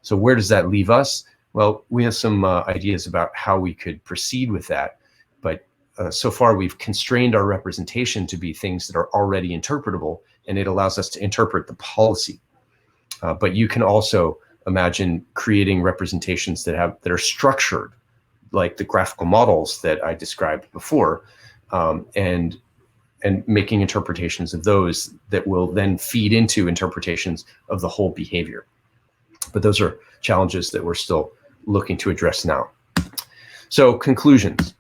So where does that leave us? Well, we have some ideas about how we could proceed with that. But so far, we've constrained our representation to be things that are already interpretable, and it allows us to interpret the policy. But you can also imagine creating representations that are structured, like the graphical models that I described before, and making interpretations of those that will then feed into interpretations of the whole behavior. But those are challenges that we're still looking to address now. So conclusions.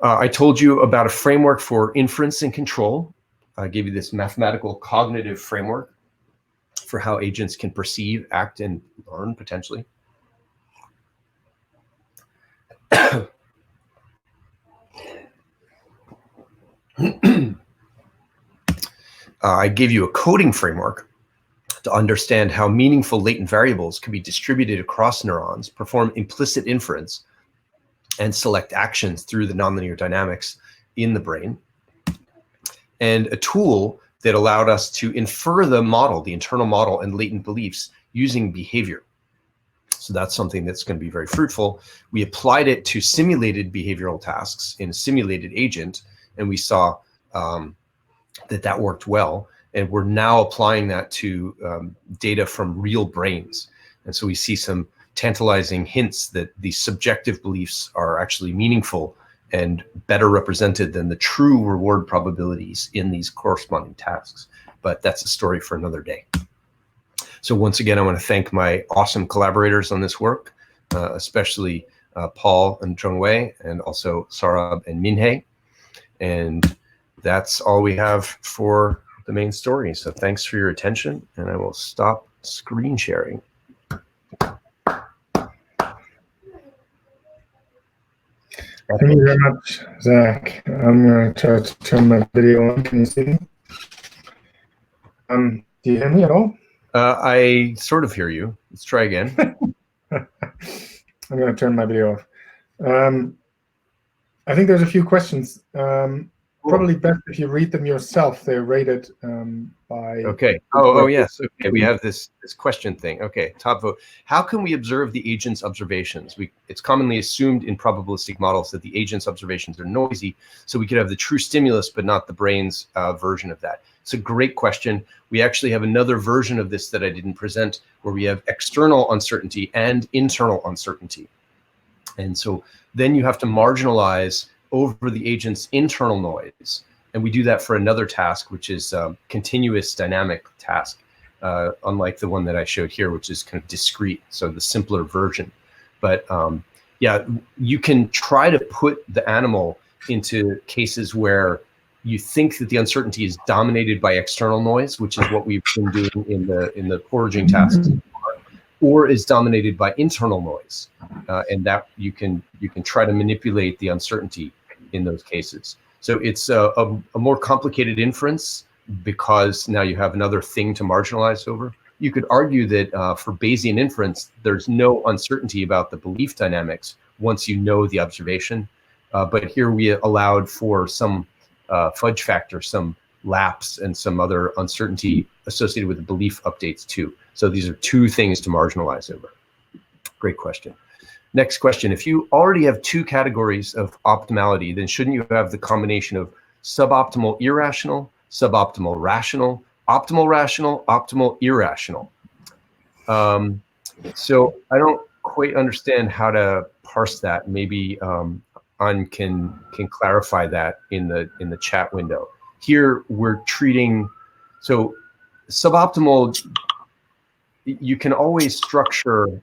I told you about a framework for inference and control. I gave you this mathematical cognitive framework for how agents can perceive, act, and learn potentially. I gave you a coding framework to understand how meaningful latent variables can be distributed across neurons, perform implicit inference, and select actions through the nonlinear dynamics in the brain. And a tool that allowed us to infer the model, the internal model, and latent beliefs using behavior. So that's something that's going to be very fruitful. We applied it to simulated behavioral tasks in a simulated agent, and we saw that worked well. And we're now applying that to data from real brains. And so we see some tantalizing hints that these subjective beliefs are actually meaningful and better represented than the true reward probabilities in these corresponding tasks. But that's a story for another day. So once again, I want to thank my awesome collaborators on this work, especially Paul and Zhongwei, and also Saurabh and Minhei. And that's all we have for the main story. So thanks for your attention, and I will stop screen sharing. Thank you very much, Zach. I'm going to try to turn my video on. Can you see me? Do you hear me at all? I sort of hear you. Let's try again. I'm going to turn my video off. I think there's a few questions. Probably best if you read them yourself. They're rated by... Okay. Oh, yes. Okay. We have this question thing. Okay. Top vote. How can we observe the agent's observations? It's commonly assumed in probabilistic models that the agent's observations are noisy, so we could have the true stimulus, but not the brain's version of that. It's a great question. We actually have another version of this that I didn't present, where we have external uncertainty and internal uncertainty. And so then you have to marginalize over the agent's internal noise. And we do that for another task, which is a continuous dynamic task, unlike the one that I showed here, which is kind of discrete, so the simpler version. But yeah, you can try to put the animal into cases where you think that the uncertainty is dominated by external noise, which is what we've been doing in the foraging tasks, or is dominated by internal noise, and that you can try to manipulate the uncertainty in those cases. So it's a more complicated inference because now you have another thing to marginalize over. You could argue that for Bayesian inference, there's no uncertainty about the belief dynamics once you know the observation. But here we allowed for some fudge factor, some lapse, and some other uncertainty associated with the belief updates too. So these are two things to marginalize over. Great question. Next question. If you already have two categories of optimality, then shouldn't you have the combination of suboptimal irrational, suboptimal rational, optimal irrational? So I don't quite understand how to parse that. Maybe An can clarify that in the chat window. Here we're treating, so suboptimal, you can always structure,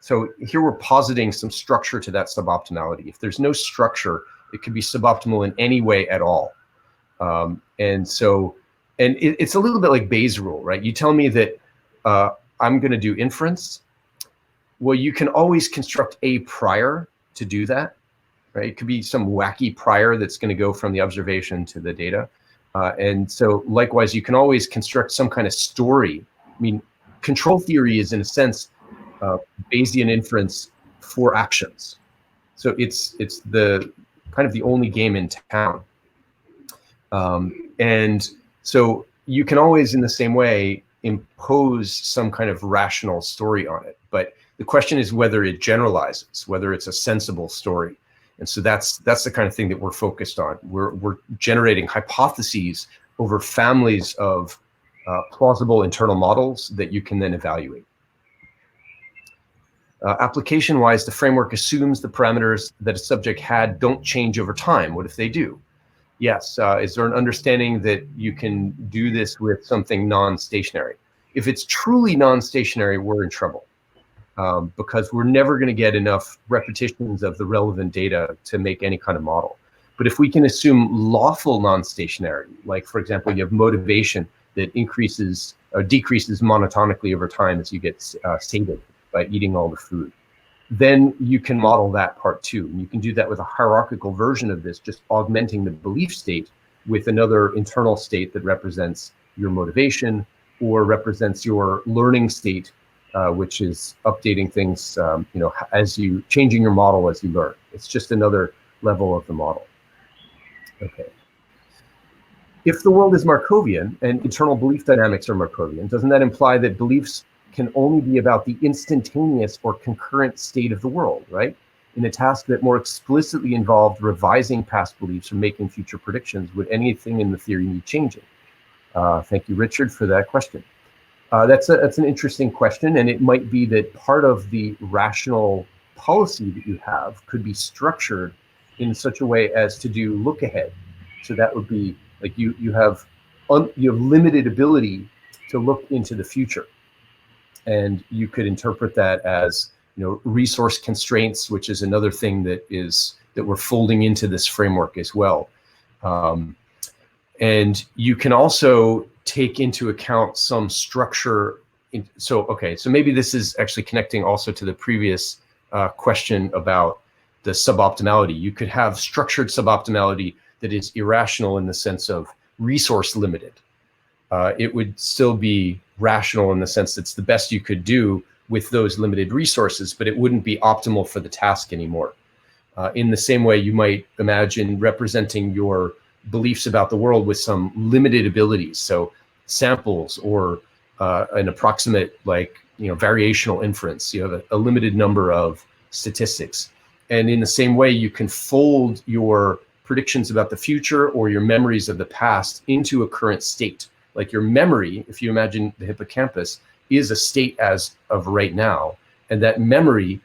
so here we're positing some structure to that suboptimality. If there's no structure, it could be suboptimal in any way at all. And so, and it's a little bit like Bayes' rule, right? You tell me that I'm going to do inference. Well, you can always construct a prior to do that, right? It could be some wacky prior that's going to go from the observation to the data. And so likewise, you can always construct some kind of story. I mean, control theory is in a sense Bayesian inference for actions. So it's the kind of the only game in town. And so you can always, in the same way, impose some kind of rational story on it. But the question is whether it generalizes, whether it's a sensible story. And so that's the kind of thing that we're focused on. We're generating hypotheses over families of plausible internal models that you can then evaluate. Application-wise, the framework assumes the parameters that a subject had don't change over time. What if they do? Yes. Is there an understanding that you can do this with something non-stationary? If it's truly non-stationary, we're in trouble because we're never going to get enough repetitions of the relevant data to make any kind of model. But if we can assume lawful non-stationary, like, for example, you have motivation that increases or decreases monotonically over time as you get sated by eating all the food, then you can model that part too. And you can do that with a hierarchical version of this, just augmenting the belief state with another internal state that represents your motivation or represents your learning state, which is updating things, you know, as you changing your model as you learn. It's just another level of the model. Okay. If the world is Markovian and internal belief dynamics are Markovian, doesn't that imply that beliefs can only be about the instantaneous or concurrent state of the world, right? In a task that more explicitly involved revising past beliefs or making future predictions, would anything in the theory need changing? Thank you, Richard, for that question. That's an interesting question, and it might be that part of the rational policy that you have could be structured in such a way as to do look ahead. So that would be like you have limited ability to look into the future. And you could interpret that as, you know, resource constraints, which is another thing that we're folding into this framework as well. And you can also take into account some structure. So maybe this is actually connecting also to the previous question about the suboptimality. You could have structured suboptimality that is irrational in the sense of resource limited. It would still be rational in the sense that it's the best you could do with those limited resources, but it wouldn't be optimal for the task anymore. In the same way, you might imagine representing your beliefs about the world with some limited abilities, so samples or an approximate, like, you know, variational inference. You have a limited number of statistics, and in the same way, you can fold your predictions about the future or your memories of the past into a current state. Like your memory, if you imagine the hippocampus, is a state as of right now, and that memory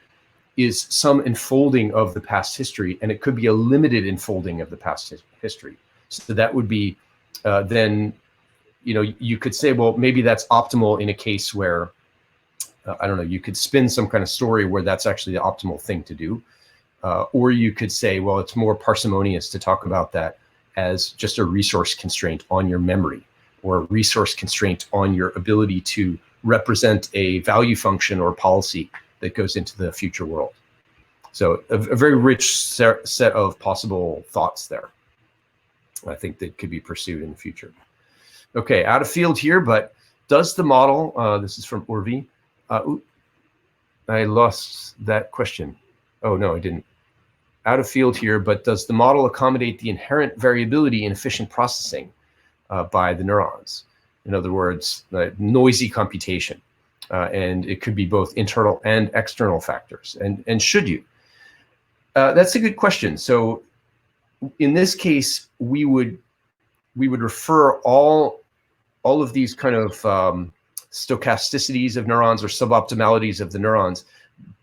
is some enfolding of the past history, and it could be a limited enfolding of the past history. So that would be then, you could say, well, maybe that's optimal in a case where, I don't know, you could spin some kind of story where that's actually the optimal thing to do. Or you could say, well, it's more parsimonious to talk about that as just a resource constraint on your memory, or a resource constraint on your ability to represent a value function or policy that goes into the future world. So a very rich set of possible thoughts there, I think, that could be pursued in the future. Okay, out of field here, but does the model, this is from Urvi, I lost that question. Oh, no, I didn't. Out of field here, but does the model accommodate the inherent variability in efficient processing by the neurons? In other words, noisy computation. And it could be both internal and external factors. And should you? That's a good question. So in this case, we would refer all of these kind of stochasticities of neurons or suboptimalities of the neurons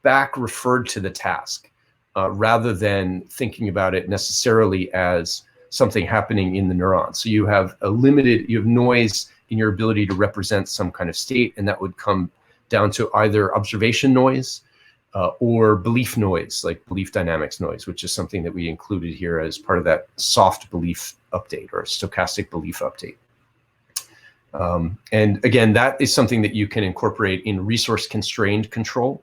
back referred to the task, rather than thinking about it necessarily as something happening in the neurons. So you have you have noise in your ability to represent some kind of state, and that would come down to either observation noise or belief noise, like belief dynamics noise, which is something that we included here as part of that soft belief update or stochastic belief update. And again, that is something that you can incorporate in resource constrained control.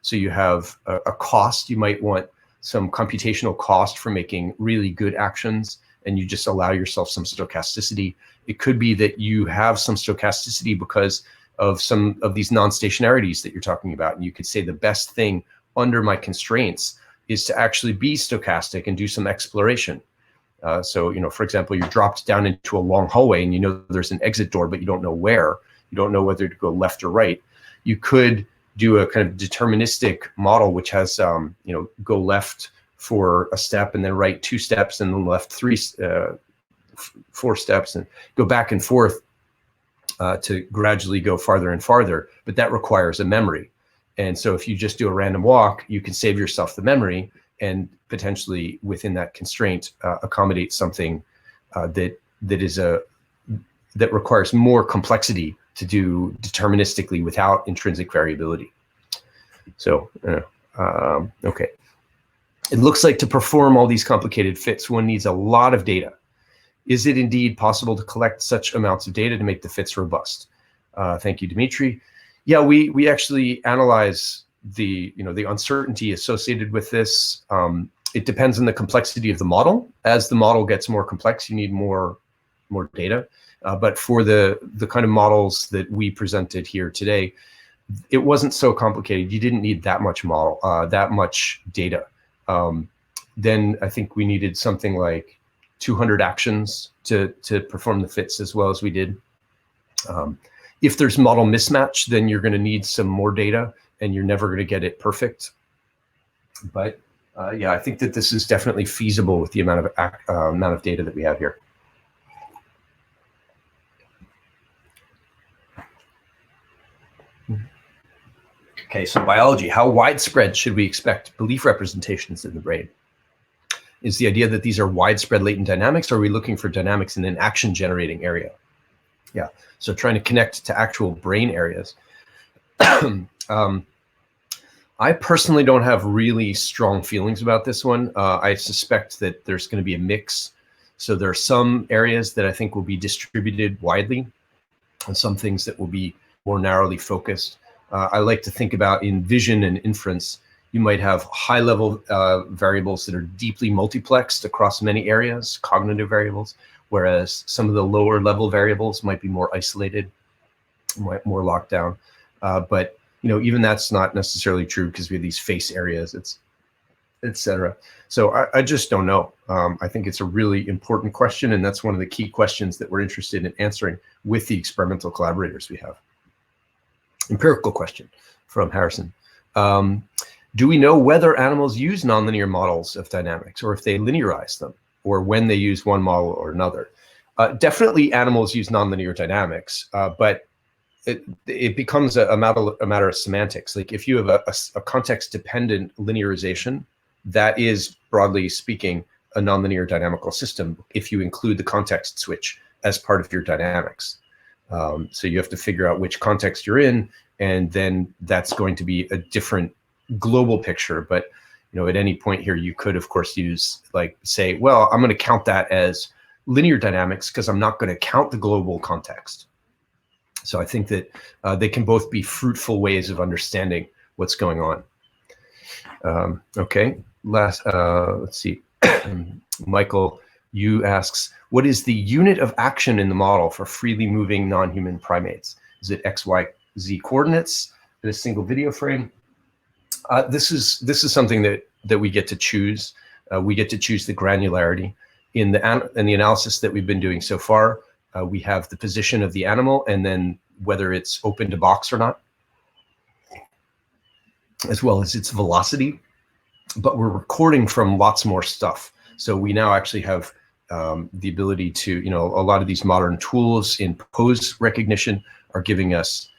So you have a cost, you might want some computational cost for making really good actions, and you just allow yourself some stochasticity. It could be that you have some stochasticity because of some of these non-stationarities that you're talking about. And you could say the best thing under my constraints is to actually be stochastic and do some exploration. So, for example, you're dropped down into a long hallway and there's an exit door, but you don't know where. You don't know whether to go left or right. You could do a kind of deterministic model, which has, go left for a step and then right 2 steps and then left 4 steps and go back and forth to gradually go farther and farther. But that requires a memory. And so if you just do a random walk, you can save yourself the memory and potentially within that constraint accommodate something that requires more complexity to do deterministically without intrinsic variability. So, okay. It looks like to perform all these complicated fits, one needs a lot of data. Is it indeed possible to collect such amounts of data to make the fits robust? Thank you, Dimitri. Yeah, we actually analyze the uncertainty associated with this. It depends on the complexity of the model. As the model gets more complex, you need more data. But for the kind of models that we presented here today, it wasn't so complicated. You didn't need that much that much data. Then I think we needed something like 200 actions to perform the fits as well as we did. If there's model mismatch, then you're going to need some more data, and you're never going to get it perfect. But yeah, I think that this is definitely feasible with the amount of data that we have here. Okay, so biology, how widespread should we expect belief representations in the brain? Is the idea that these are widespread latent dynamics, or are we looking for dynamics in an action generating area? Yeah, so trying to connect to actual brain areas. I personally don't have really strong feelings about this one. I suspect that there's going to be a mix. So there are some areas that I think will be distributed widely, and some things that will be more narrowly focused. I like to think about in vision and inference, you might have high-level variables that are deeply multiplexed across many areas, cognitive variables, whereas some of the lower-level variables might be more isolated, more locked down. But even that's not necessarily true because we have these face areas, et cetera. So I just don't know. I think it's a really important question, and that's one of the key questions that we're interested in answering with the experimental collaborators we have. Empirical question from Harrison. Do we know whether animals use nonlinear models of dynamics or if they linearize them? or when they use one model or another. Definitely animals use nonlinear dynamics, but it becomes a matter of semantics. Like if you have a context-dependent linearization, that is, broadly speaking, a nonlinear dynamical system if you include the context switch as part of your dynamics. So you have to figure out which context you're in, and then that's going to be a different global picture. But at any point here, you could, of course, use say, well, I'm going to count that as linear dynamics because I'm not going to count the global context. So I think that they can both be fruitful ways of understanding what's going on. Okay, let's see. Michael Yu asks, what is the unit of action in the model for freely moving non-human primates? Is it X, Y, Z coordinates in a single video frame? This is something that we get to choose. We get to choose the granularity. In the analysis that we've been doing so far, we have the position of the animal and then whether it's open to box or not, as well as its velocity. But we're recording from lots more stuff. So we now actually have the ability to, a lot of these modern tools in pose recognition are giving us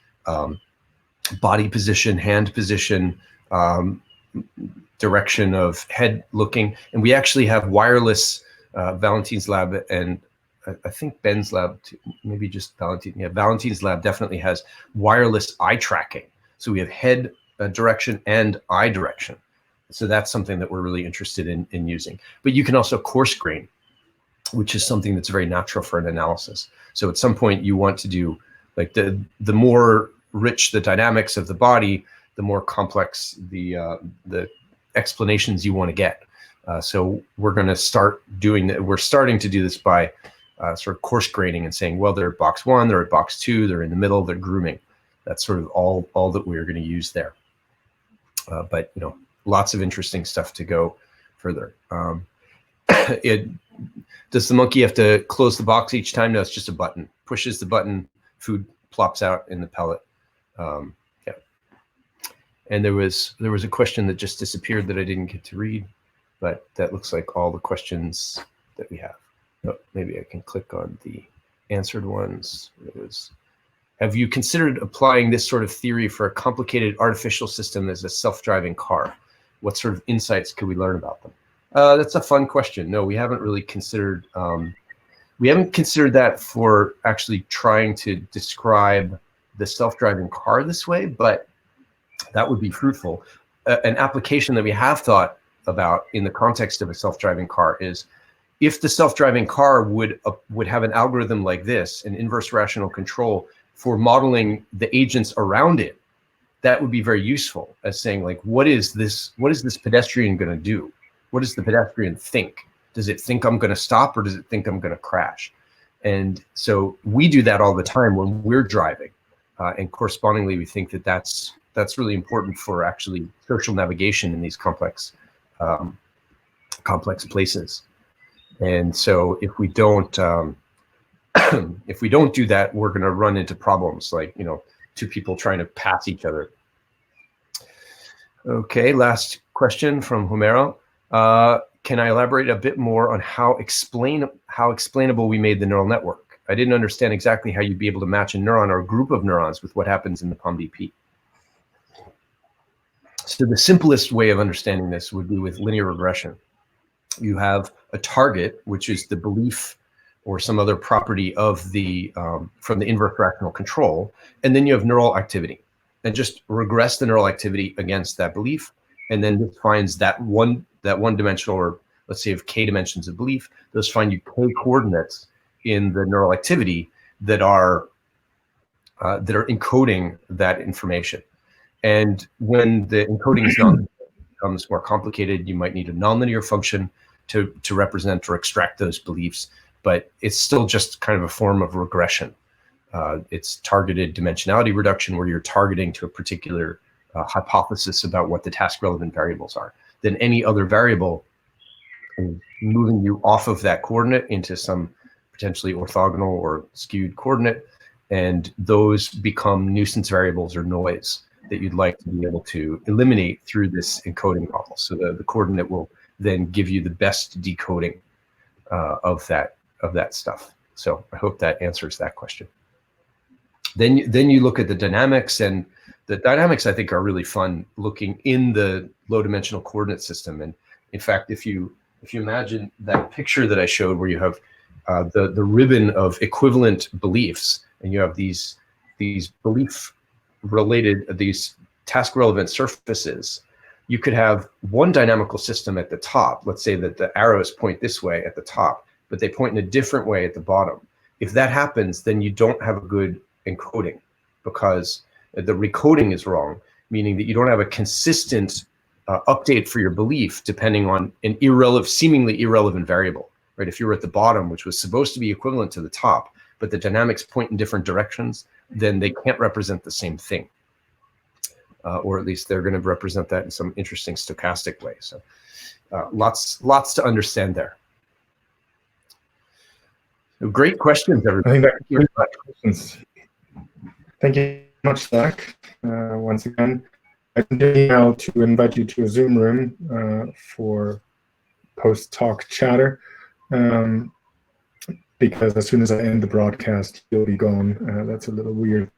body position, hand position, direction of head looking. And we actually have wireless, Valentine's lab and I think Ben's lab, too, maybe just Valentine. Yeah, Valentine's lab definitely has wireless eye tracking. So we have head direction and eye direction. So that's something that we're really interested in using. But you can also coarse grain, which is something that's very natural for an analysis. So at some point you want to do, like the more rich the dynamics of the body, the more complex the explanations you want to get. So we're going to start doing that. We're starting to do this by sort of coarse graining and saying, well, they're at box 1, they're at box 2, they're in the middle, they're grooming. That's sort of all that we're going to use there. But lots of interesting stuff to go further. Does the monkey have to close the box each time? No, it's just a button. Pushes the button, food plops out in the pellet. Yeah. And there was a question that just disappeared that I didn't get to read, but that looks like all the questions that we have. Oh, maybe I can click on the answered ones. It was, have you considered applying this sort of theory for a complicated artificial system as a self-driving car? What sort of insights could we learn about them? That's a fun question. No, we haven't really considered. We haven't considered that for actually trying to describe the self-driving car this way, but that would be fruitful. An application that we have thought about in the context of a self-driving car is if the self-driving car would have an algorithm like this, an inverse rational control for modeling the agents around it, that would be very useful as saying, like, what is this pedestrian going to do? What does the pedestrian think? Does it think I'm going to stop or does it think I'm going to crash? And so we do that all the time when we're driving. And correspondingly, we think that that's really important for actually social navigation in these complex places. And so if we don't do that, we're going to run into problems like, two people trying to pass each other. Okay, last question from Homero. Can I elaborate a bit more on how explainable we made the neural network? I didn't understand exactly how you'd be able to match a neuron or a group of neurons with what happens in the POMDP. So the simplest way of understanding this would be with linear regression. You have a target, which is the belief or some other property of the from the inverse rational control, and then you have neural activity, and just regress the neural activity against that belief, and then this finds that one dimensional, or let's say of k dimensions of belief, those find you k coordinates in the neural activity that are encoding that information. And when the encoding is becomes more complicated, you might need a nonlinear function to represent or extract those beliefs, but it's still just kind of a form of regression. It's targeted dimensionality reduction where you're targeting to a particular hypothesis about what the task relevant variables are. Then any other variable is moving you off of that coordinate into some potentially orthogonal or skewed coordinate, and those become nuisance variables or noise that you'd like to be able to eliminate through this encoding model. So the coordinate will then give you the best decoding. of that stuff. So I hope that answers that question. Then you look at the dynamics, and the dynamics I think are really fun looking in the low dimensional coordinate system. And in fact, if you imagine that picture that I showed where you have the ribbon of equivalent beliefs, and you have these belief related, these task relevant surfaces, you could have one dynamical system at the top. Let's say that the arrows point this way at the top, but they point in a different way at the bottom. If that happens, then you don't have a good encoding, because the recoding is wrong, meaning that you don't have a consistent update for your belief depending on an seemingly irrelevant variable, right? If you were at the bottom, which was supposed to be equivalent to the top, but the dynamics point in different directions, then they can't represent the same thing. Or at least they're going to represent that in some interesting stochastic way. So lots to understand there. So great questions, everybody. Thank you very much, Zach. Once again, I sent an email to invite you to a Zoom room for post-talk chatter, because as soon as I end the broadcast, you'll be gone. That's a little weird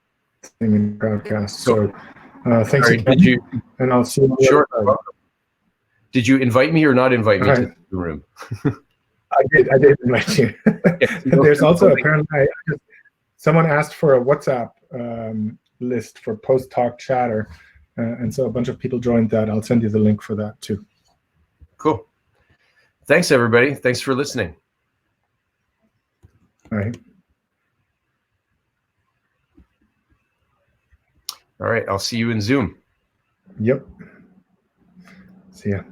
thing in the broadcast. So thanks again, and I'll see you. Sure. Did you invite me or not invite me to the room? I did invite you. Yeah, there's also apparently someone asked for a WhatsApp list for post-talk chatter, and so a bunch of people joined that. I'll send you the link for that too. Cool. Thanks, everybody. Thanks for listening. All right. All right. I'll see you in Zoom. Yep. See ya.